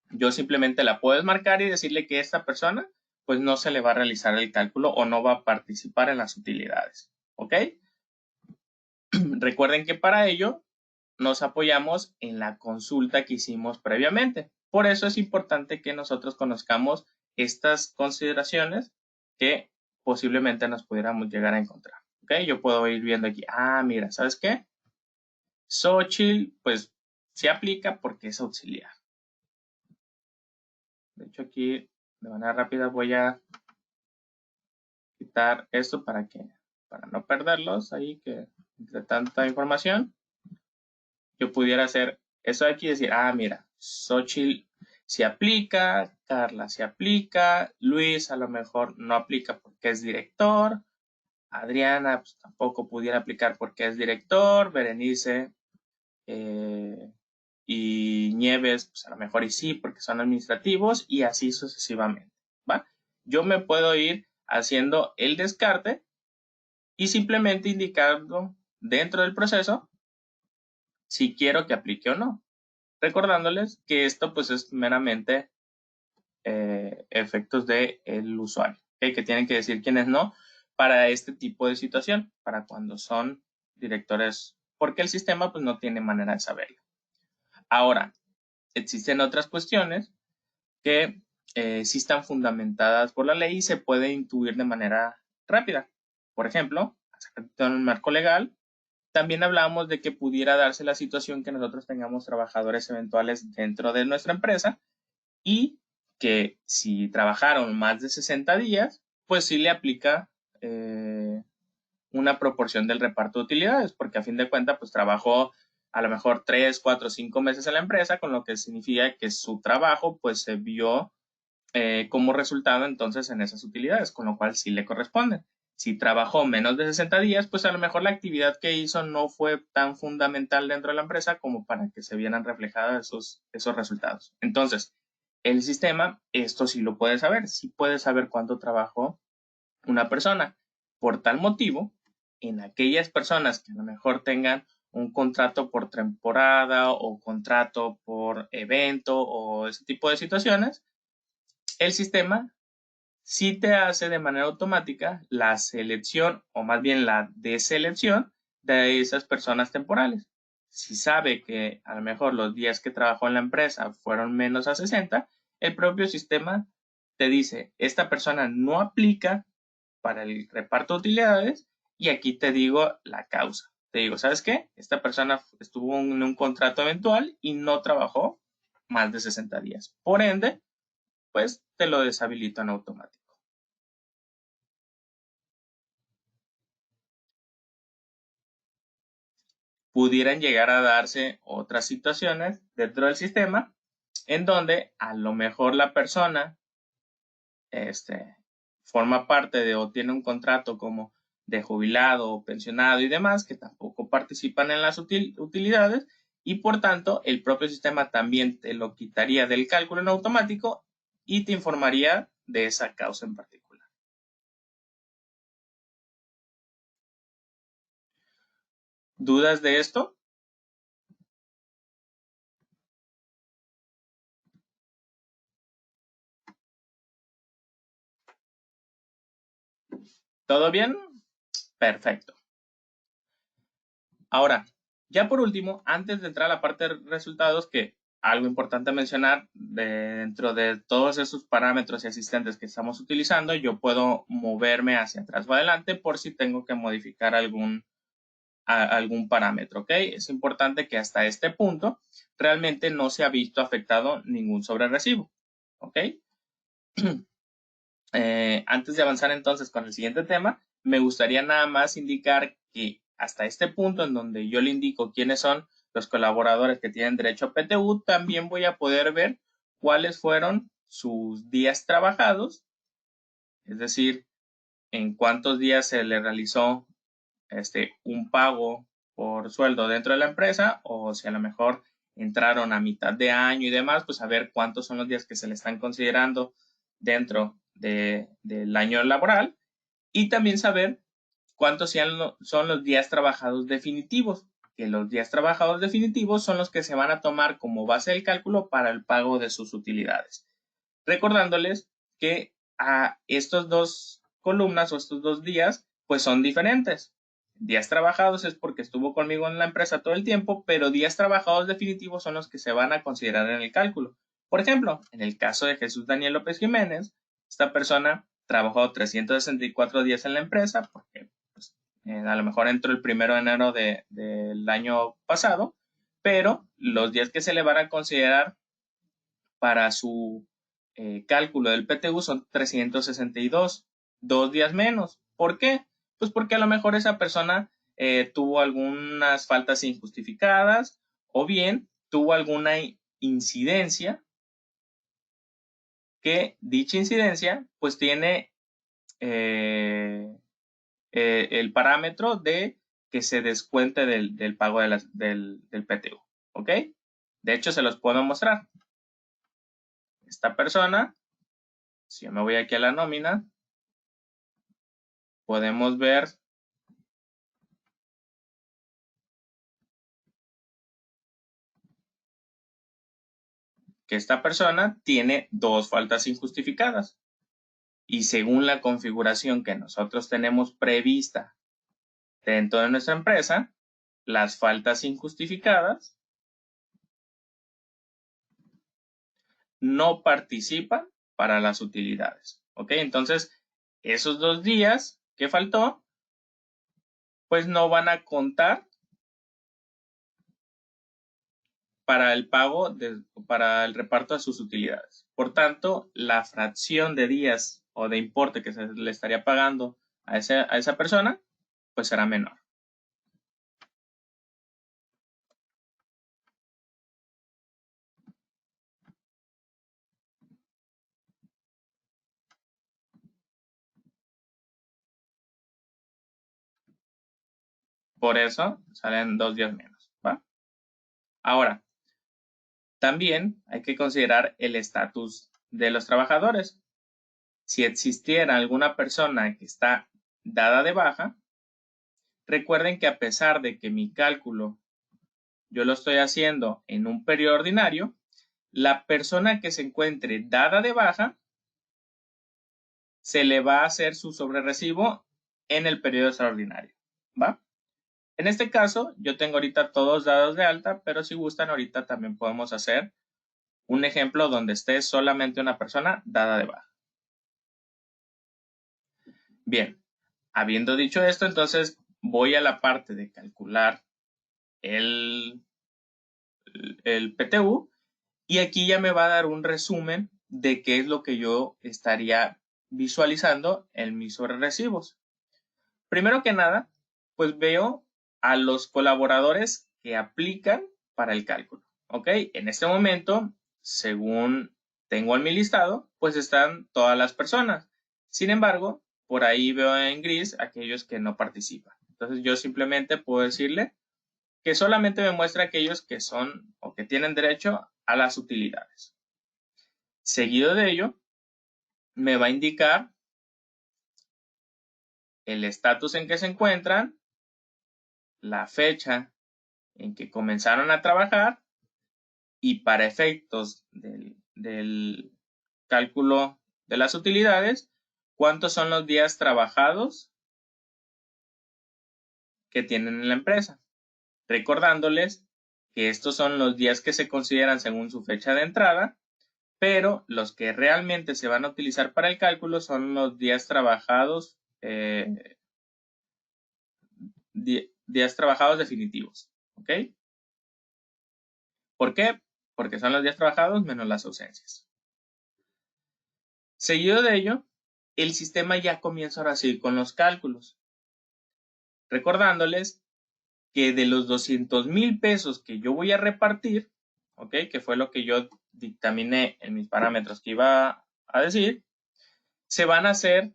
yo simplemente la puedo marcar y decirle que esta persona pues no se le va a realizar el cálculo o no va a participar en las utilidades. ¿Ok? Recuerden que para ello nos apoyamos en la consulta que hicimos previamente. Por eso es importante que nosotros conozcamos estas consideraciones que posiblemente nos pudiéramos llegar a encontrar. ¿Ok? Yo puedo ir viendo aquí, mira, ¿sabes qué? Xochitl, pues se aplica porque es auxiliar. De hecho, aquí de manera rápida voy a quitar esto para no perderlos ahí, que de tanta información, yo pudiera hacer eso de aquí y decir, mira, Xochitl se aplica, Carla se aplica, Luis a lo mejor no aplica porque es director, Adriana pues, tampoco pudiera aplicar porque es director, Berenice y Nieves, pues a lo mejor y sí, porque son administrativos, y así sucesivamente, ¿va? Yo me puedo ir haciendo el descarte y simplemente indicando dentro del proceso si quiero que aplique o no. recordándoles que esto pues es meramente efectos del usuario, ¿okay? Que tienen que decir quiénes no para este tipo de situación, para cuando son directores, porque el sistema pues no tiene manera de saberlo. Ahora, existen otras cuestiones que sí están fundamentadas por la ley y se puede intuir de manera rápida. Por ejemplo, en un marco legal, también hablábamos de que pudiera darse la situación que nosotros tengamos trabajadores eventuales dentro de nuestra empresa y que si trabajaron más de 60 días, pues sí le aplica una proporción del reparto de utilidades, porque a fin de cuentas, pues trabajó a lo mejor 3, 4, 5 meses en la empresa, con lo que significa que su trabajo pues se vio como resultado entonces en esas utilidades, con lo cual sí le corresponden. Si trabajó menos de 60 días, pues a lo mejor la actividad que hizo no fue tan fundamental dentro de la empresa como para que se vieran reflejados esos resultados. Entonces, el sistema, esto sí lo puede saber, sí puede saber cuánto trabajó una persona. Por tal motivo, en aquellas personas que a lo mejor tengan un contrato por temporada o contrato por evento o ese tipo de situaciones, el sistema sí te hace de manera automática la selección o más bien la deselección de esas personas temporales. Si sabe que a lo mejor los días que trabajó en la empresa fueron menos a 60, el propio sistema te dice, esta persona no aplica para el reparto de utilidades y aquí te digo la causa. Te digo, ¿sabes qué? Esta persona estuvo en un contrato eventual y no trabajó más de 60 días. Por ende, pues te lo deshabilito en automático. Pudieran llegar a darse otras situaciones dentro del sistema en donde a lo mejor la persona forma parte de o tiene un contrato como de jubilado o pensionado y demás que tampoco participan en las utilidades y por tanto el propio sistema también te lo quitaría del cálculo en automático y te informaría de esa causa en particular. ¿Dudas de esto? ¿Todo bien? Perfecto. Ahora, ya por último, antes de entrar a la parte de resultados, que algo importante mencionar, dentro de todos esos parámetros y asistentes que estamos utilizando, yo puedo moverme hacia atrás o adelante por si tengo que modificar algún parámetro, ¿ok? Es importante que hasta este punto realmente no se ha visto afectado ningún sobrerecibo, ¿ok? Antes de avanzar entonces con el siguiente tema, me gustaría nada más indicar que hasta este punto en donde yo le indico quiénes son los colaboradores que tienen derecho a PTU, también voy a poder ver cuáles fueron sus días trabajados, es decir, en cuántos días se le realizó un pago por sueldo dentro de la empresa o si a lo mejor entraron a mitad de año y demás, pues a ver cuántos son los días que se le están considerando dentro del año laboral y también saber cuántos son los días trabajados definitivos, que los días trabajados definitivos son los que se van a tomar como base del cálculo para el pago de sus utilidades. Recordándoles que a estos dos columnas o estos dos días pues son diferentes. Días trabajados es porque estuvo conmigo en la empresa todo el tiempo, pero días trabajados definitivos son los que se van a considerar en el cálculo. Por ejemplo, en el caso de Jesús Daniel López Jiménez, esta persona trabajó 364 días en la empresa porque pues, a lo mejor entró el 1 de enero del año pasado, pero los días que se le van a considerar para su cálculo del PTU son 362, 2 días menos. ¿Por qué? Pues porque a lo mejor esa persona tuvo algunas faltas injustificadas o bien tuvo alguna incidencia que dicha incidencia pues tiene el parámetro de que se descuente del pago del PTU. ¿Ok? De hecho, se los puedo mostrar. Esta persona, si yo me voy aquí a la nómina, podemos ver que esta persona tiene 2 faltas injustificadas. Y según la configuración que nosotros tenemos prevista dentro de nuestra empresa, las faltas injustificadas no participan para las utilidades. ¿Ok? Entonces, esos 2 días que faltó, pues no van a contar para el pago, para el reparto de sus utilidades. Por tanto, la fracción de días o de importe que se le estaría pagando a esa persona, pues será menor. Por eso salen 2 días menos. ¿Va? Ahora, también hay que considerar el estatus de los trabajadores. Si existiera alguna persona que está dada de baja, recuerden que a pesar de que mi cálculo yo lo estoy haciendo en un periodo ordinario, la persona que se encuentre dada de baja se le va a hacer su sobrerecibo en el periodo extraordinario. ¿Va? En este caso, yo tengo ahorita todos dados de alta, pero si gustan, ahorita también podemos hacer un ejemplo donde esté solamente una persona dada de baja. Bien, habiendo dicho esto, entonces voy a la parte de calcular el PTU y aquí ya me va a dar un resumen de qué es lo que yo estaría visualizando en mis sobrerecibos. Primero que nada, pues veo a los colaboradores que aplican para el cálculo. ¿Ok? En este momento, según tengo en mi listado, pues están todas las personas. Sin embargo, por ahí veo en gris aquellos que no participan. Entonces yo simplemente puedo decirle que solamente me muestra aquellos que son o que tienen derecho a las utilidades. Seguido de ello, me va a indicar el estatus en que se encuentran, la fecha en que comenzaron a trabajar y para efectos del cálculo de las utilidades, cuántos son los días trabajados que tienen en la empresa. Recordándoles que estos son los días que se consideran según su fecha de entrada, pero los que realmente se van a utilizar para el cálculo son los días trabajados, días trabajados definitivos. ¿Ok? ¿Por qué? Porque son los días trabajados menos las ausencias. Seguido de ello, el sistema ya comienza ahora sí con los cálculos. Recordándoles que de los 200,000 pesos que yo voy a repartir, ¿ok? Que fue lo que yo dictaminé en mis parámetros que iba a decir, se van a hacer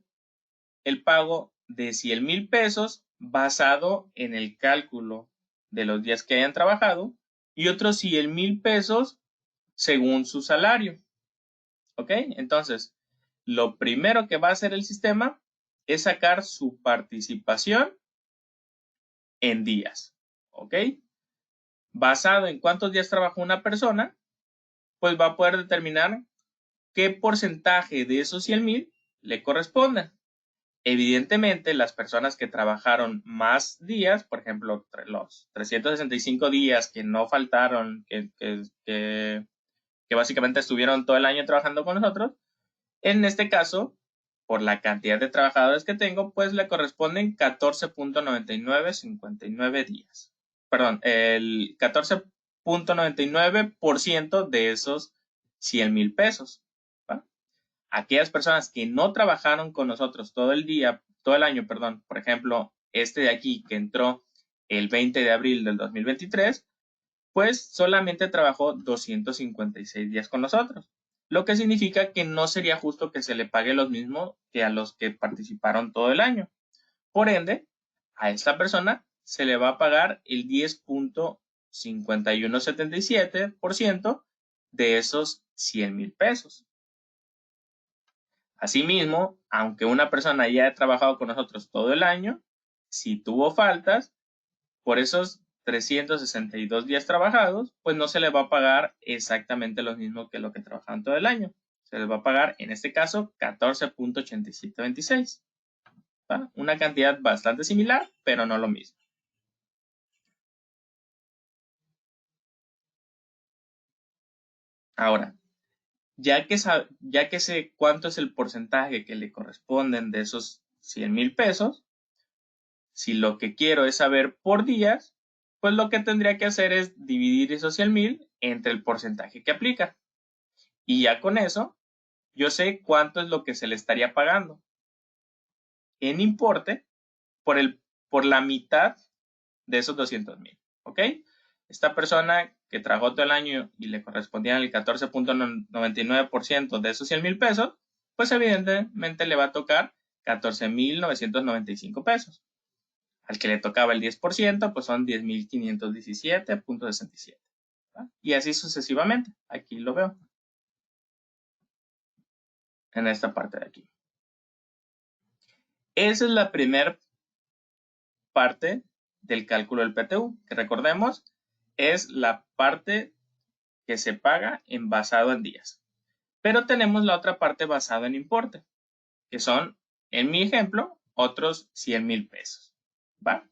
el pago de 100,000 pesos basado en el cálculo de los días que hayan trabajado y otros 100,000 pesos según su salario. ¿Ok? Entonces, lo primero que va a hacer el sistema es sacar su participación en días. ¿Ok? Basado en cuántos días trabajó una persona, pues va a poder determinar qué porcentaje de esos 100,000 le corresponde. Evidentemente, las personas que trabajaron más días, por ejemplo, los 365 días que no faltaron, que básicamente estuvieron todo el año trabajando con nosotros, en este caso, por la cantidad de trabajadores que tengo, pues le corresponden 14.9959 días. Perdón, el 14.99% de esos 100,000 pesos. ¿Va? Aquellas personas que no trabajaron con nosotros todo el año, perdón, por ejemplo, este de aquí que entró el 20 de abril del 2023, pues solamente trabajó 256 días con nosotros, lo que significa que no sería justo que se le pague lo mismo que a los que participaron todo el año. Por ende, a esta persona se le va a pagar el 10.5177% de esos 100,000 pesos. Asimismo, aunque una persona ya ha trabajado con nosotros todo el año, si tuvo faltas, por esos 362 días trabajados, pues no se les va a pagar exactamente lo mismo que lo que trabajaron todo el año. Se les va a pagar, en este caso, 14.8726. ¿Va? Una cantidad bastante similar, pero no lo mismo. Ahora, ya que sé cuánto es el porcentaje que le corresponden de esos 100,000 pesos, si lo que quiero es saber por días, pues lo que tendría que hacer es dividir esos 100,000 entre el porcentaje que aplica. Y ya con eso, yo sé cuánto es lo que se le estaría pagando en importe por la mitad de esos 200,000. ¿Ok? Esta persona que trabajó todo el año y le correspondía el 14.99% de esos 100,000 pesos, pues evidentemente le va a tocar 14.995 pesos. Al que le tocaba el 10%, pues son 10.517.67. Y así sucesivamente. Aquí lo veo. En esta parte de aquí. Esa es la primera parte del cálculo del PTU, que recordemos es la parte que se paga basado en días. Pero tenemos la otra parte basada en importe, que son, en mi ejemplo, otros 100,000 pesos. ¿Va?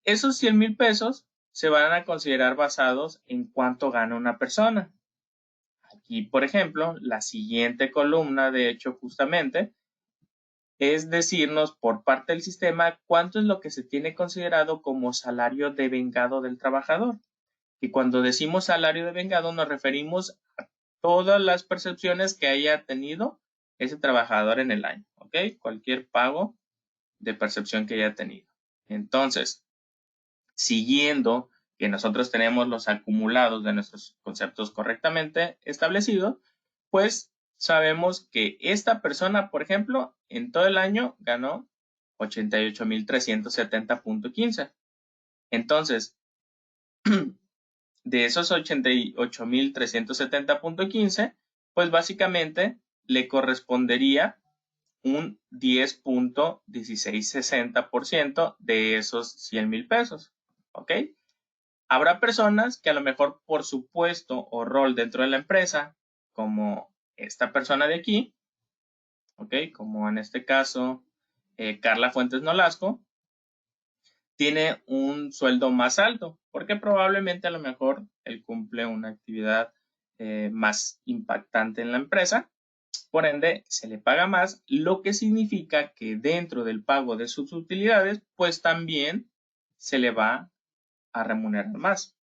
Esos 100,000 pesos se van a considerar basados en cuánto gana una persona. Aquí, por ejemplo, la siguiente columna, de hecho, justamente, es decirnos por parte del sistema cuánto es lo que se tiene considerado como salario devengado del trabajador. Y cuando decimos salario devengado nos referimos a todas las percepciones que haya tenido ese trabajador en el año, ¿ok? Cualquier pago de percepción que haya tenido. Entonces, siguiendo que nosotros tenemos los acumulados de nuestros conceptos correctamente establecidos, pues sabemos que esta persona, por ejemplo, en todo el año ganó 88,370.15. Entonces, de esos 88,370.15, pues básicamente le correspondería un 10.1660% de esos 100,000 pesos. ¿Ok? Habrá personas que a lo mejor por su puesto o rol dentro de la empresa, como esta persona de aquí, ¿ok? Como en este caso, Carla Fuentes Nolasco, tiene un sueldo más alto, porque probablemente a lo mejor él cumple una actividad más impactante en la empresa, por ende se le paga más, lo que significa que dentro del pago de sus utilidades, pues también se le va a remunerar más,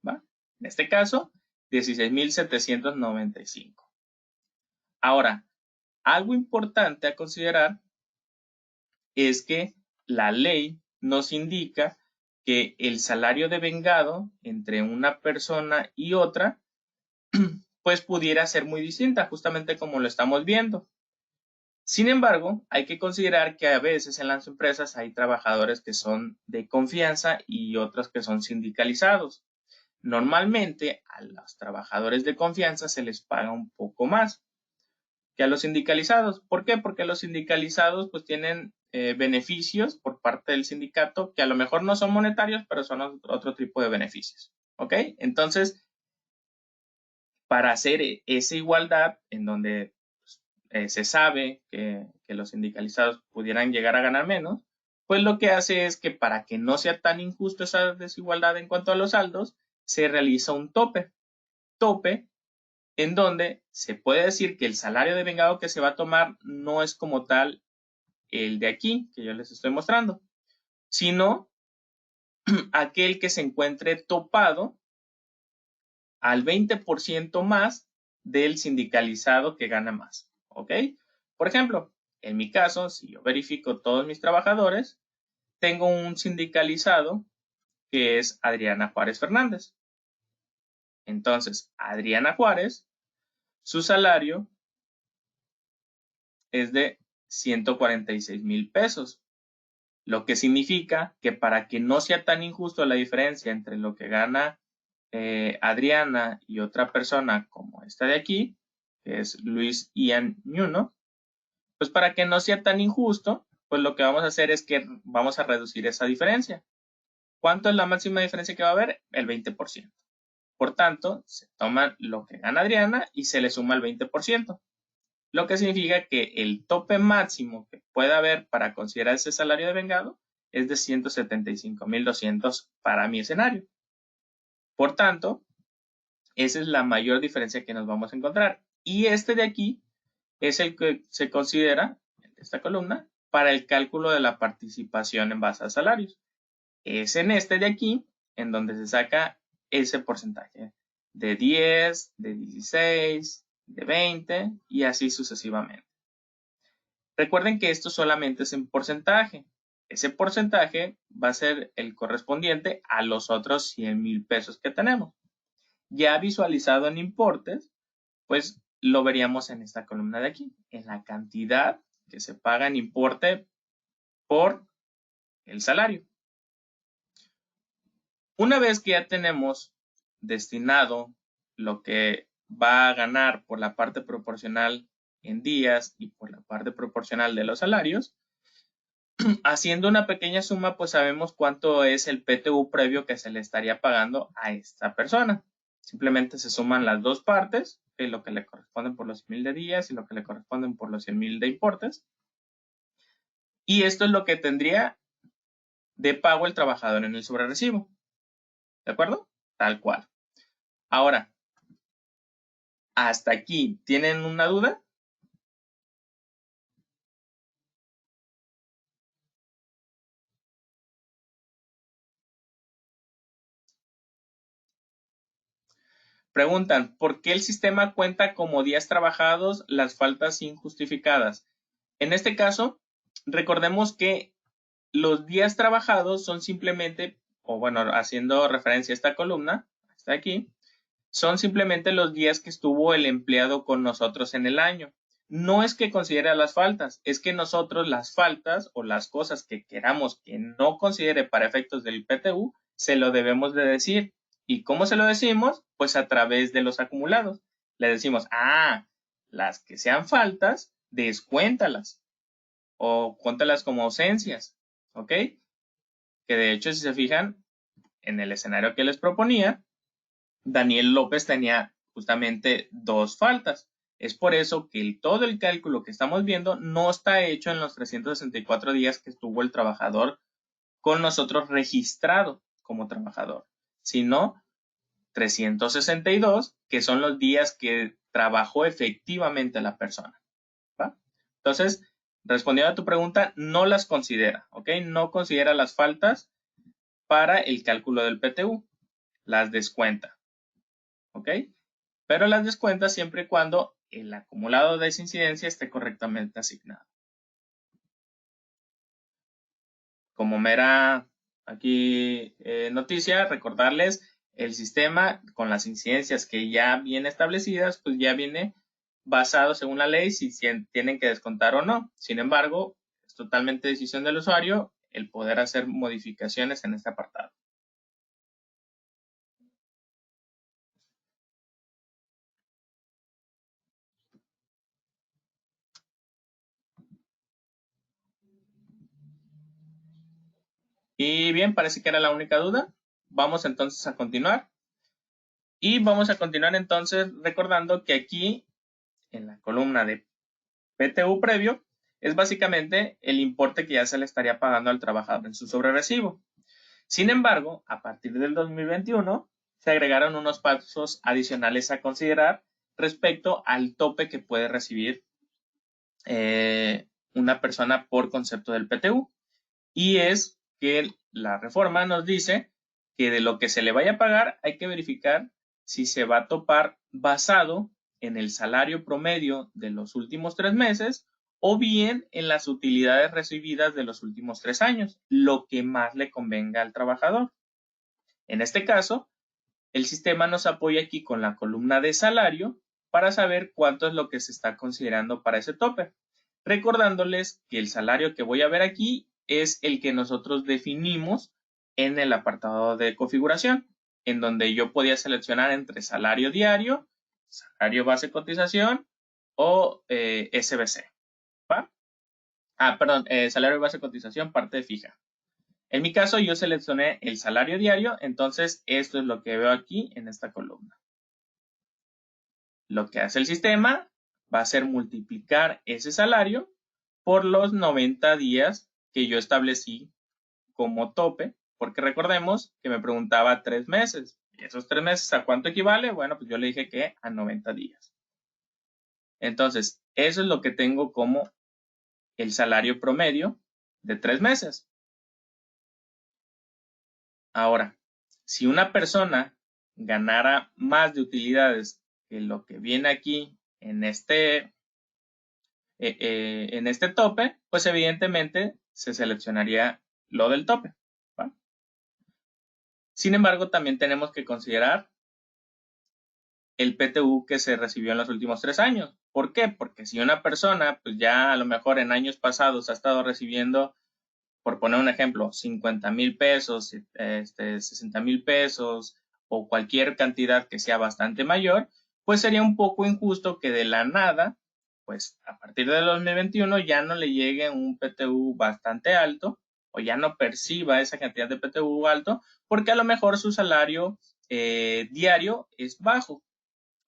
¿va? En este caso, 16,795. Ahora, algo importante a considerar es que la ley nos indica que el salario devengado entre una persona y otra, pues pudiera ser muy distinta, justamente como lo estamos viendo. Sin embargo, hay que considerar que a veces en las empresas hay trabajadores que son de confianza y otros que son sindicalizados. Normalmente a los trabajadores de confianza se les paga un poco más que a los sindicalizados. ¿Por qué? Porque los sindicalizados pues tienen beneficios por parte del sindicato que a lo mejor no son monetarios, pero son otro tipo de beneficios. ¿Ok? Entonces, para hacer esa igualdad en donde se sabe que los sindicalizados pudieran llegar a ganar menos, pues lo que hace es que para que no sea tan injusto esa desigualdad en cuanto a los saldos, se realiza un tope en donde se puede decir que el salario de vengado que se va a tomar no es como tal el de aquí, que yo les estoy mostrando, sino aquel que se encuentre topado al 20% más del sindicalizado que gana más, ¿ok? Por ejemplo, en mi caso, si yo verifico todos mis trabajadores, tengo un sindicalizado que es Adriana Juárez Fernández. Entonces, Adriana Juárez, su salario es de 146,000 pesos, lo que significa que para que no sea tan injusto la diferencia entre lo que gana Adriana y otra persona como esta de aquí, que es Luis Ian Ñuno, pues para que no sea tan injusto, pues lo que vamos a hacer es que vamos a reducir esa diferencia. ¿Cuánto es la máxima diferencia que va a haber? El 20%. Por tanto, se toma lo que gana Adriana y se le suma el 20%, lo que significa que el tope máximo que pueda haber para considerar ese salario de vengado es de 175,200 para mi escenario. Por tanto, esa es la mayor diferencia que nos vamos a encontrar. Y este de aquí es el que se considera, en esta columna, para el cálculo de la participación en base a salarios. Es en este de aquí en donde se saca ese porcentaje de 10, de 16, de 20 y así sucesivamente. Recuerden que esto solamente es en porcentaje. Ese porcentaje va a ser el correspondiente a los otros 100,000 pesos que tenemos. Ya visualizado en importes, pues lo veríamos en esta columna de aquí, en la cantidad que se paga en importe por el salario. Una vez que ya tenemos destinado lo que va a ganar por la parte proporcional en días y por la parte proporcional de los salarios, haciendo una pequeña suma, pues sabemos cuánto es el PTU previo que se le estaría pagando a esta persona. Simplemente se suman las dos partes, lo que le corresponden por los 1,000 de días y lo que le corresponden por los 100,000 de importes. Y esto es lo que tendría de pago el trabajador en el sobrerecibo. ¿De acuerdo? Tal cual. Ahora, hasta aquí, ¿tienen una duda? Preguntan, ¿por qué el sistema cuenta como días trabajados las faltas injustificadas? En este caso, recordemos que los días trabajados son simplemente, o bueno, haciendo referencia a esta columna, hasta aquí, son simplemente los días que estuvo el empleado con nosotros en el año. No es que considere las faltas, es que nosotros las faltas o las cosas que queramos que no considere para efectos del PTU, se lo debemos de decir. ¿Y cómo se lo decimos? Pues a través de los acumulados. Le decimos, las que sean faltas, descuéntalas o cuéntalas como ausencias, ¿ok? Que de hecho, si se fijan, en el escenario que les proponía, Daniel López tenía justamente dos faltas. Es por eso que todo el cálculo que estamos viendo no está hecho en los 364 días que estuvo el trabajador con nosotros registrado como trabajador, sino 362, que son los días que trabajó efectivamente la persona. ¿Va? Entonces, respondiendo a tu pregunta, no las considera, ¿ok? No considera las faltas para el cálculo del PTU, las descuenta, ¿ok? Pero las descuenta siempre y cuando el acumulado de esa incidencia esté correctamente asignado. Como mera aquí noticia, recordarles el sistema con las incidencias que ya vienen establecidas, pues ya viene basado según la ley si tienen que descontar o no. Sin embargo, es totalmente decisión del usuario el poder hacer modificaciones en este apartado. Y bien, parece que era la única duda. Vamos entonces a continuar. Y vamos a continuar entonces recordando que aquí en la columna de PTU previo es básicamente el importe que ya se le estaría pagando al trabajador en su sobrerecibo. Sin embargo, a partir del 2021 se agregaron unos pasos adicionales a considerar respecto al tope que puede recibir una persona por concepto del PTU. Y es que la reforma nos dice que de lo que se le vaya a pagar hay que verificar si se va a topar basado en el salario promedio de los últimos 3 meses o bien en las utilidades recibidas de los últimos 3 años, lo que más le convenga al trabajador. En este caso, el sistema nos apoya aquí con la columna de salario para saber cuánto es lo que se está considerando para ese tope. Recordándoles que el salario que voy a ver aquí es el que nosotros definimos en el apartado de configuración, en donde yo podía seleccionar entre salario diario, salario base cotización o SBC. ¿Va? Perdón, salario base cotización, parte fija. En mi caso, yo seleccioné el salario diario, entonces esto es lo que veo aquí en esta columna. Lo que hace el sistema va a ser multiplicar ese salario por los 90 días que yo establecí como tope, porque recordemos que me preguntaba 3 meses. ¿Y esos 3 meses a cuánto equivale? Bueno, pues yo le dije que a 90 días. Entonces, eso es lo que tengo como el salario promedio de 3 meses. Ahora, si una persona ganara más de utilidades que lo que viene aquí en este tope, pues evidentemente se seleccionaría lo del tope, ¿va? Sin embargo, también tenemos que considerar el PTU que se recibió en los últimos 3 años. ¿Por qué? Porque si una persona, pues ya a lo mejor en años pasados ha estado recibiendo, por poner un ejemplo, 50,000 pesos, 60,000 pesos o cualquier cantidad que sea bastante mayor, pues sería un poco injusto que de la nada, pues a partir del 2021 ya no le llegue un PTU bastante alto o ya no perciba esa cantidad de PTU alto porque a lo mejor su salario diario es bajo.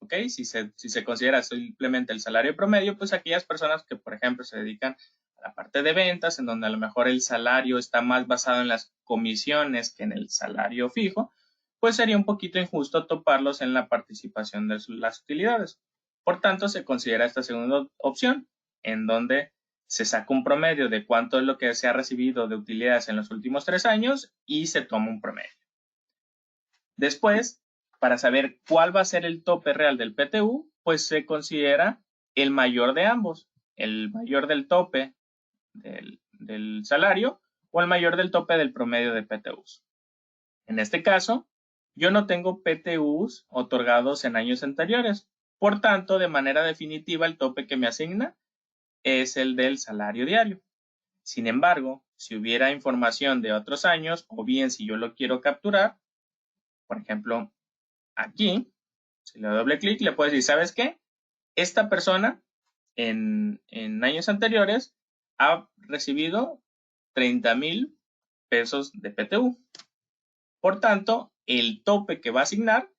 ¿Ok? Si se considera simplemente el salario promedio, pues aquellas personas que, por ejemplo, se dedican a la parte de ventas, en donde a lo mejor el salario está más basado en las comisiones que en el salario fijo, pues sería un poquito injusto toparlos en la participación de las utilidades. Por tanto, se considera esta segunda opción, en donde se saca un promedio de cuánto es lo que se ha recibido de utilidades en los últimos 3 años y se toma un promedio. Después, para saber cuál va a ser el tope real del PTU, pues se considera el mayor de ambos, el mayor del tope del salario o el mayor del tope del promedio de PTUs. En este caso, yo no tengo PTUs otorgados en años anteriores. Por tanto, de manera definitiva, el tope que me asigna es el del salario diario. Sin embargo, si hubiera información de otros años, o bien si yo lo quiero capturar, por ejemplo, aquí, si le doy doble clic, le puedo decir, ¿sabes qué? Esta persona en años anteriores ha recibido 30,000 pesos de PTU. Por tanto, el tope que va a asignar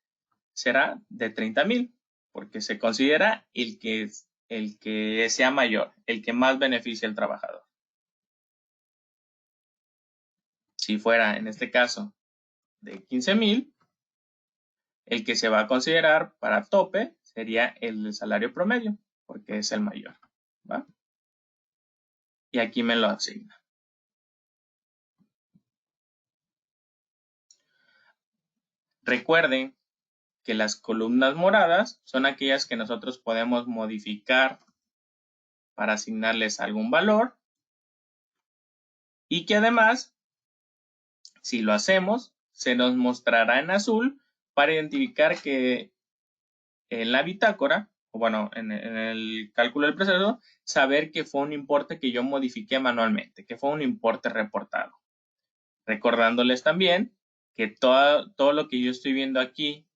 será de 30,000, porque se considera el que sea mayor, el que más beneficia al trabajador. Si fuera, en este caso, de 15,000, el que se va a considerar para tope sería el salario promedio, porque es el mayor, ¿va? Y aquí me lo asigna. Recuerden que las columnas moradas son aquellas que nosotros podemos modificar para asignarles algún valor y que además, si lo hacemos, se nos mostrará en azul para identificar que en la bitácora, o bueno, en el cálculo del proceso, saber que fue un importe que yo modifiqué manualmente, que fue un importe reportado. Recordándoles también que todo lo que yo estoy viendo aquí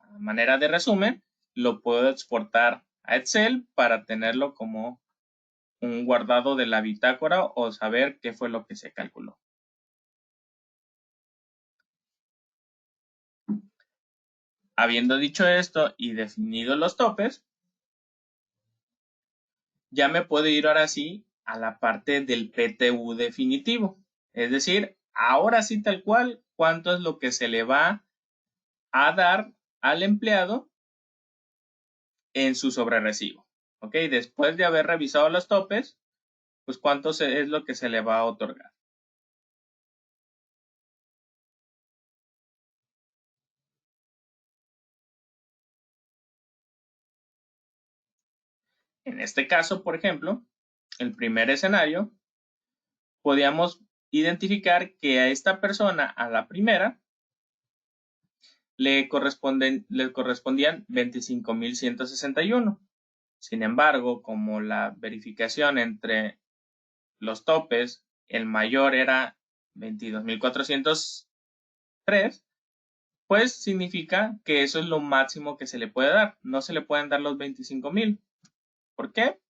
a manera de resumen, lo puedo exportar a Excel para tenerlo como un guardado de la bitácora o saber qué fue lo que se calculó. Habiendo dicho esto y definido los topes, ya me puedo ir ahora sí a la parte del PTU definitivo. Es decir, ahora sí tal cual, cuánto es lo que se le va a dar al empleado en su sobrerecibo. ¿Ok? Después de haber revisado los topes, pues cuánto es lo que se le va a otorgar. En este caso, por ejemplo, el primer escenario, podíamos identificar que a esta persona, a la primera, le correspondían 25,161. Sin embargo, como la verificación entre los topes, el mayor era 22,403, pues significa que eso es lo máximo que se le puede dar. No se le pueden dar los 25,000. ¿Por qué?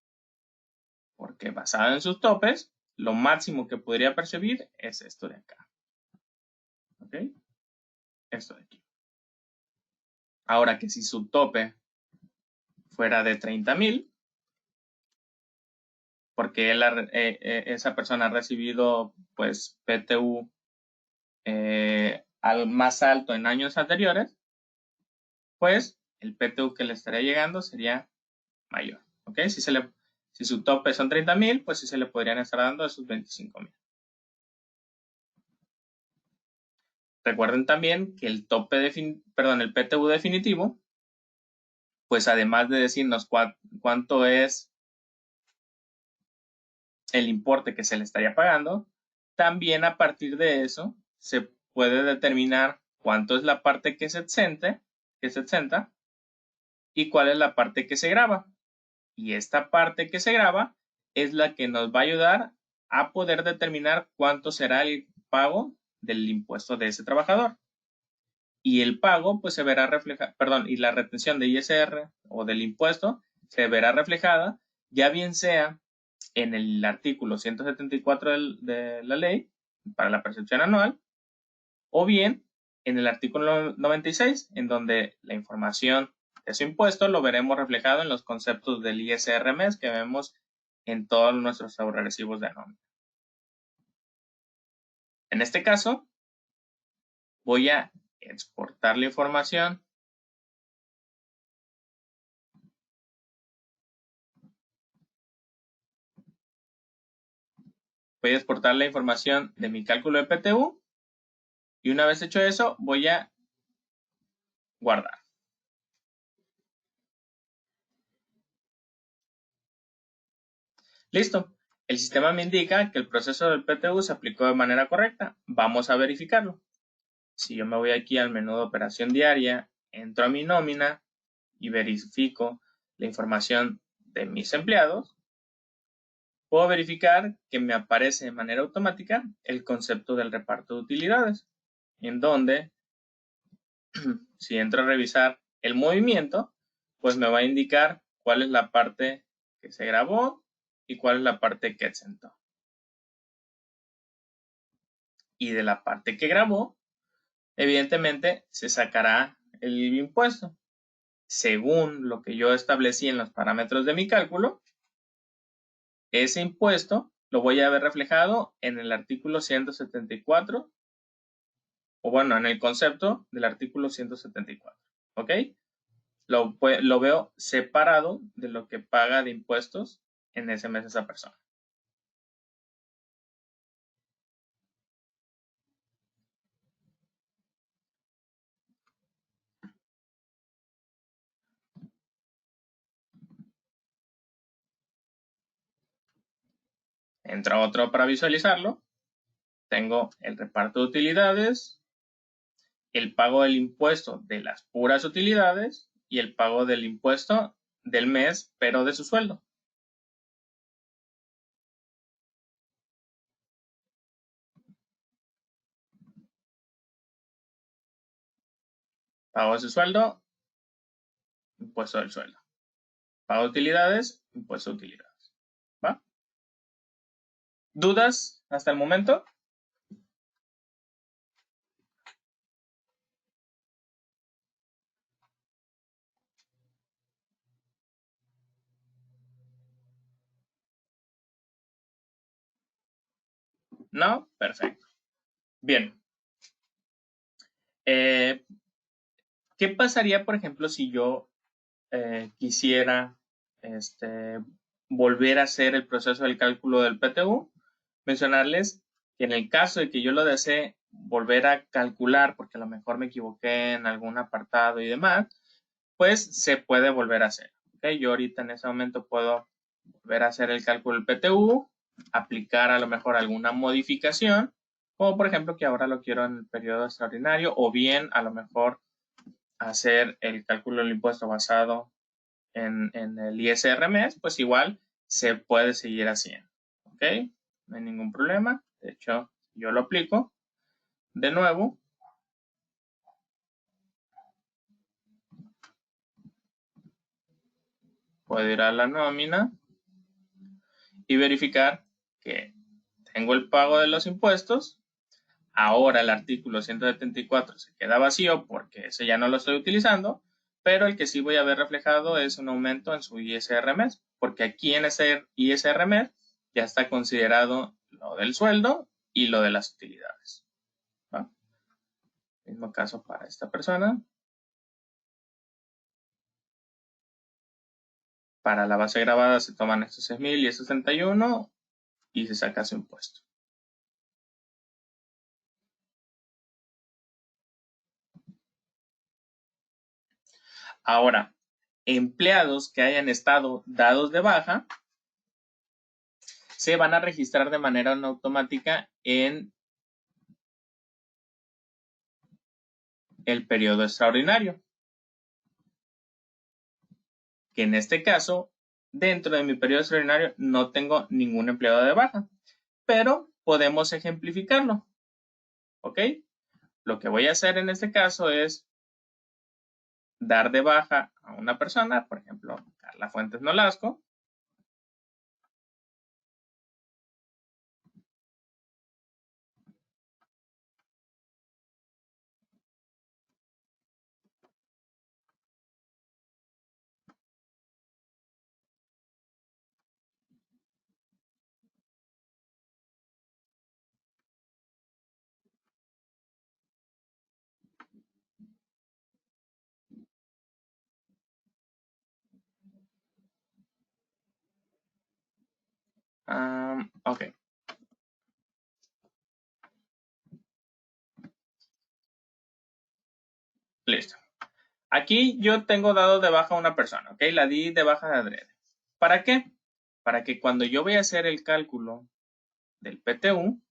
Porque basado en sus topes, lo máximo que podría percibir es esto de acá. ¿Ok? Esto de aquí. Ahora que si su tope fuera de 30,000, porque esa persona ha recibido pues PTU al más alto en años anteriores, pues el PTU que le estaría llegando sería mayor. ¿Ok? Si su tope son 30,000, pues sí se le podrían estar dando esos 25,000. Recuerden también que el el PTU definitivo, pues además de decirnos cuánto es el importe que se le estaría pagando, también a partir de eso se puede determinar cuánto es la parte que se exenta y cuál es la parte que se graba. Y esta parte que se graba es la que nos va a ayudar a poder determinar cuánto será el pago del impuesto de ese trabajador. Y el pago pues se verá reflejado, perdón, y la retención de ISR o del impuesto se verá reflejada ya bien sea en el artículo 174 de la ley para la percepción anual o bien en el artículo 96 en donde la información de su impuesto lo veremos reflejado en los conceptos del ISR mes que vemos en todos nuestros recibos de nómina. En este caso voy a exportar la información. Voy a exportar la información de mi cálculo de PTU y una vez hecho eso voy a guardar. Listo. El sistema me indica que el proceso del PTU se aplicó de manera correcta. Vamos a verificarlo. Si yo me voy aquí al menú de operación diaria, entro a mi nómina y verifico la información de mis empleados, puedo verificar que me aparece de manera automática el concepto del reparto de utilidades, en donde si entro a revisar el movimiento, pues me va a indicar cuál es la parte que se grabó y cuál es la parte que exentó. Y de la parte que grabó, evidentemente se sacará el impuesto. Según lo que yo establecí en los parámetros de mi cálculo, ese impuesto lo voy a ver reflejado en el artículo 174, o bueno, en el concepto del artículo 174, ¿ok? Lo veo separado de lo que paga de impuestos en ese mes esa persona. Entra otro para visualizarlo. Tengo el reparto de utilidades, el pago del impuesto de las puras utilidades y el pago del impuesto del mes, pero de su sueldo. Pago de su sueldo, impuesto del sueldo. Pago de utilidades, impuesto de utilidades. ¿Va? ¿Dudas hasta el momento? ¿No? Perfecto. Bien. ¿Qué pasaría, por ejemplo, si yo quisiera volver a hacer el proceso del cálculo del PTU? Mencionarles que en el caso de que yo lo desee volver a calcular, porque a lo mejor me equivoqué en algún apartado y demás, pues se puede volver a hacer. ¿Okay? Yo ahorita en ese momento puedo volver a hacer el cálculo del PTU, aplicar a lo mejor alguna modificación, como por ejemplo que ahora lo quiero en el periodo extraordinario, o bien a lo mejor hacer el cálculo del impuesto basado en el ISR mes, pues igual se puede seguir haciendo. ¿Ok? No hay ningún problema. De hecho, yo lo aplico. De nuevo, puedo ir a la nómina y verificar que tengo el pago de los impuestos. Ahora el artículo 174 se queda vacío porque ese ya no lo estoy utilizando, pero el que sí voy a ver reflejado es un aumento en su ISR mes, porque aquí en ese ISR mes ya está considerado lo del sueldo y lo de las utilidades. ¿Va? Mismo caso para esta persona. Para la base grabada se toman estos 6,000 y estos 61 y se saca su impuesto. Ahora, empleados que hayan estado dados de baja se van a registrar de manera no automática en el periodo extraordinario, que en este caso, dentro de mi periodo extraordinario no tengo ningún empleado de baja, pero podemos ejemplificarlo, ¿ok? Lo que voy a hacer en este caso es dar de baja a una persona, por ejemplo, Carla Fuentes Nolasco. Ok, listo. Aquí yo tengo dado de baja a una persona, ¿ok? La di de baja de adrede. ¿Para qué? Para que cuando yo voy a hacer el cálculo del PTU,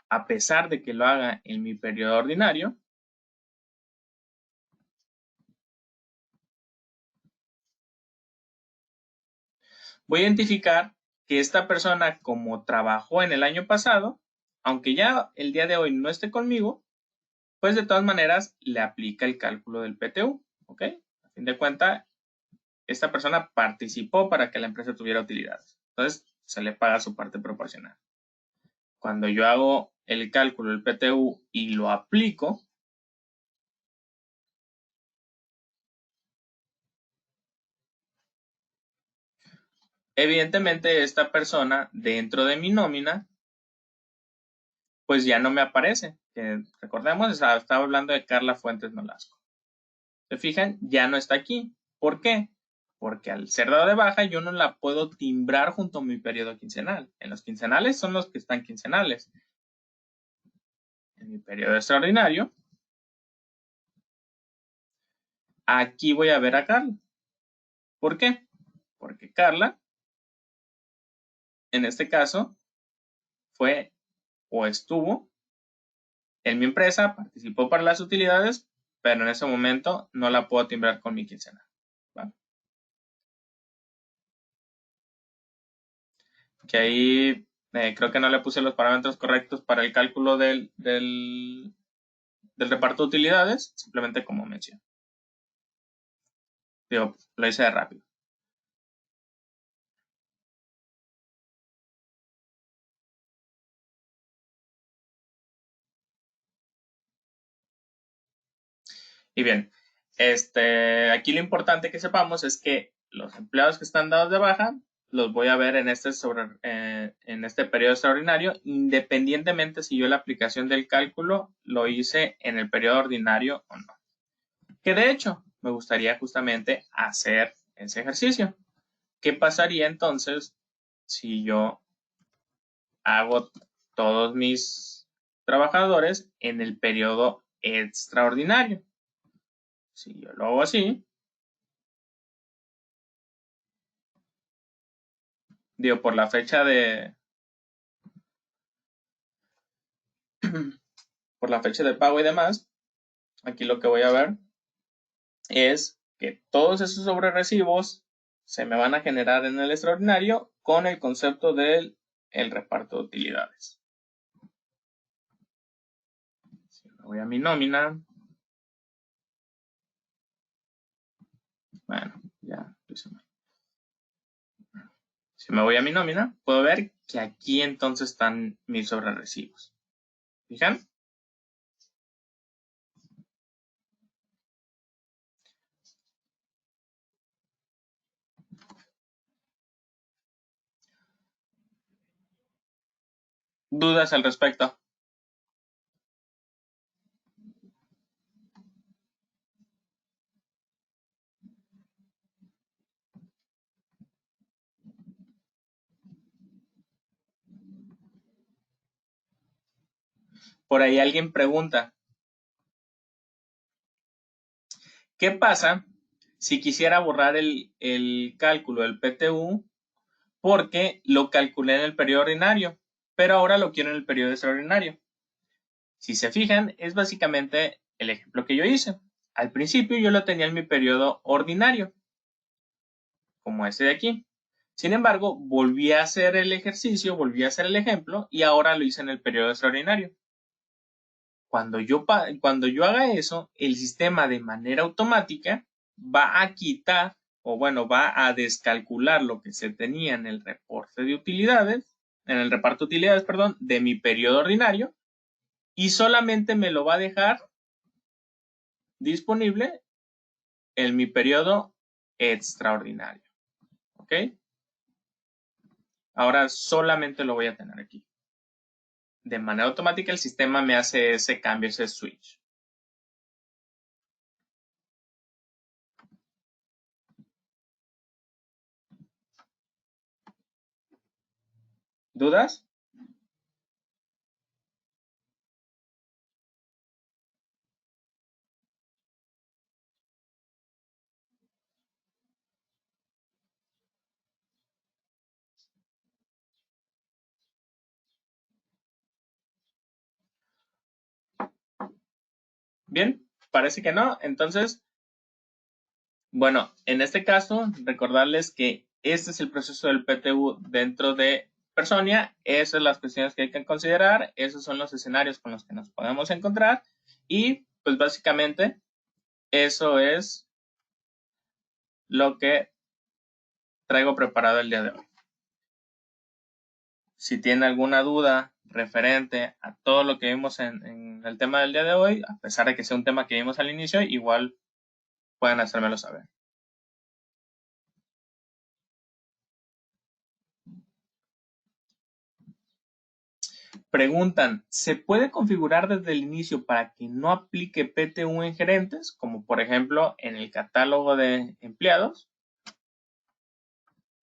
a pesar de que lo haga en mi periodo ordinario, voy a identificar que esta persona, como trabajó en el año pasado, aunque ya el día de hoy no esté conmigo, pues de todas maneras le aplica el cálculo del PTU, ¿ok? A fin de cuentas, esta persona participó para que la empresa tuviera utilidades. Entonces, se le paga su parte proporcional. Cuando yo hago el cálculo del PTU y lo aplico, evidentemente esta persona dentro de mi nómina, pues ya no me aparece. Recordemos, estaba hablando de Carla Fuentes Nolasco. ¿Se fijan? Ya no está aquí. ¿Por qué? Porque al ser dado de baja yo no la puedo timbrar junto a mi periodo quincenal. En los quincenales son los que están quincenales. En mi periodo extraordinario, aquí voy a ver a Carla. ¿Por qué? Porque Carla, en este caso, fue o estuvo en mi empresa, participó para las utilidades, pero en ese momento no la puedo timbrar con mi quincena. ¿Va? Que ahí creo que no le puse los parámetros correctos para el cálculo del reparto de utilidades, simplemente como mencioné. Digo, lo hice rápido. Y bien, aquí lo importante que sepamos es que los empleados que están dados de baja los voy a ver en este periodo extraordinario, independientemente si yo la aplicación del cálculo lo hice en el periodo ordinario o no. Que de hecho, me gustaría justamente hacer ese ejercicio. ¿Qué pasaría entonces si yo hago todos mis trabajadores en el periodo extraordinario? Si yo lo hago así, digo, por la fecha por la fecha de pago y demás, aquí lo que voy a ver es que todos esos sobrerecibos se me van a generar en el extraordinario con el concepto del reparto de utilidades. Si me voy a mi nómina, bueno, ya lo hice mal. Si me voy a mi nómina, puedo ver que aquí entonces están mis sobrerecibos. ¿Fijan? ¿Dudas al respecto? Por ahí alguien pregunta, ¿qué pasa si quisiera borrar el cálculo del PTU porque lo calculé en el periodo ordinario, pero ahora lo quiero en el periodo extraordinario? Si se fijan, es básicamente el ejemplo que yo hice. Al principio yo lo tenía en mi periodo ordinario, como este de aquí. Sin embargo, volví a hacer el ejercicio, volví a hacer el ejemplo y ahora lo hice en el periodo extraordinario. Cuando yo haga eso, el sistema de manera automática va a quitar, o bueno, va a descalcular lo que se tenía en el reporte de utilidades, en el reparto de utilidades, perdón, de mi periodo ordinario, y solamente me lo va a dejar disponible en mi periodo extraordinario. ¿Ok? Ahora solamente lo voy a tener aquí. De manera automática el sistema me hace ese cambio, ese switch. ¿Dudas? Bien, parece que no. Entonces, bueno, en este caso, recordarles que este es el proceso del PTU dentro de Personia. Esas son las cuestiones que hay que considerar. Esos son los escenarios con los que nos podemos encontrar. Y pues básicamente eso es lo que traigo preparado el día de hoy. Si tienen alguna duda referente a todo lo que vimos en el tema del día de hoy, a pesar de que sea un tema que vimos al inicio, igual pueden hacérmelo saber. Preguntan, ¿se puede configurar desde el inicio para que no aplique PTU en gerentes, como por ejemplo en el catálogo de empleados?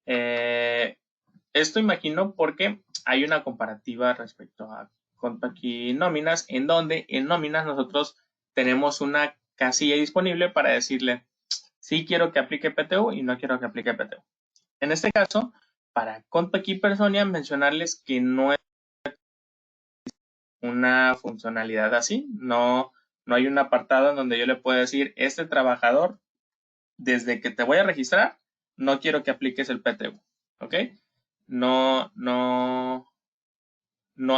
Esto imagino porque hay una comparativa respecto a aquí nóminas, en donde en nóminas nosotros tenemos una casilla disponible para decirle sí quiero que aplique PTU y no quiero que aplique PTU. En este caso, para Contaqui Personia, mencionarles que no es una funcionalidad así, no hay un apartado en donde yo le pueda decir, este trabajador, desde que te voy a registrar, no quiero que apliques el PTU, ¿ok? No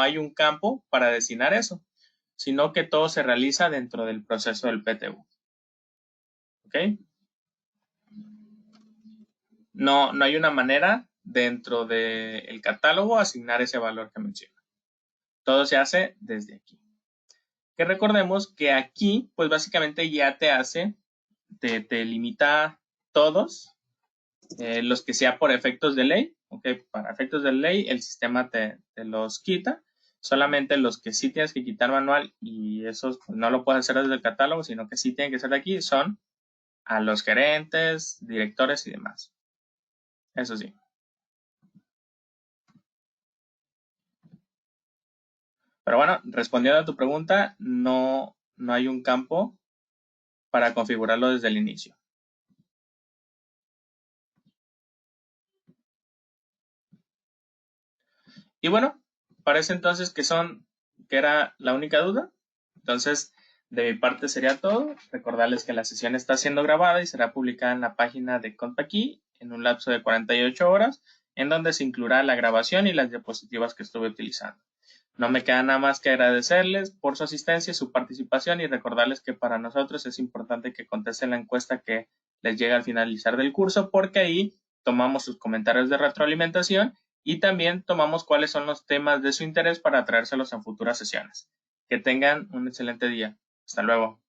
hay un campo para designar eso, sino que todo se realiza dentro del proceso del PTU, ¿ok? No hay una manera dentro del catálogo asignar ese valor que menciona. Todo se hace desde aquí. Que recordemos que aquí, pues básicamente ya te hace, te limita todos los que sea por efectos de ley, ¿ok? Para efectos de ley el sistema te los quita, solamente los que sí tienes que quitar manual y esos pues, no lo puedes hacer desde el catálogo, sino que sí tienen que ser de aquí, son a los gerentes, directores y demás. Eso sí. Pero bueno, respondiendo a tu pregunta, no hay un campo para configurarlo desde el inicio. Y bueno, parece entonces que era la única duda. Entonces, de mi parte sería todo. Recordarles que la sesión está siendo grabada y será publicada en la página de Contaqui en un lapso de 48 horas, en donde se incluirá la grabación y las diapositivas que estuve utilizando. No me queda nada más que agradecerles por su asistencia y su participación y recordarles que para nosotros es importante que contesten la encuesta que les llega al finalizar del curso, porque ahí tomamos sus comentarios de retroalimentación y también tomamos cuáles son los temas de su interés para traérselos en futuras sesiones. Que tengan un excelente día. Hasta luego.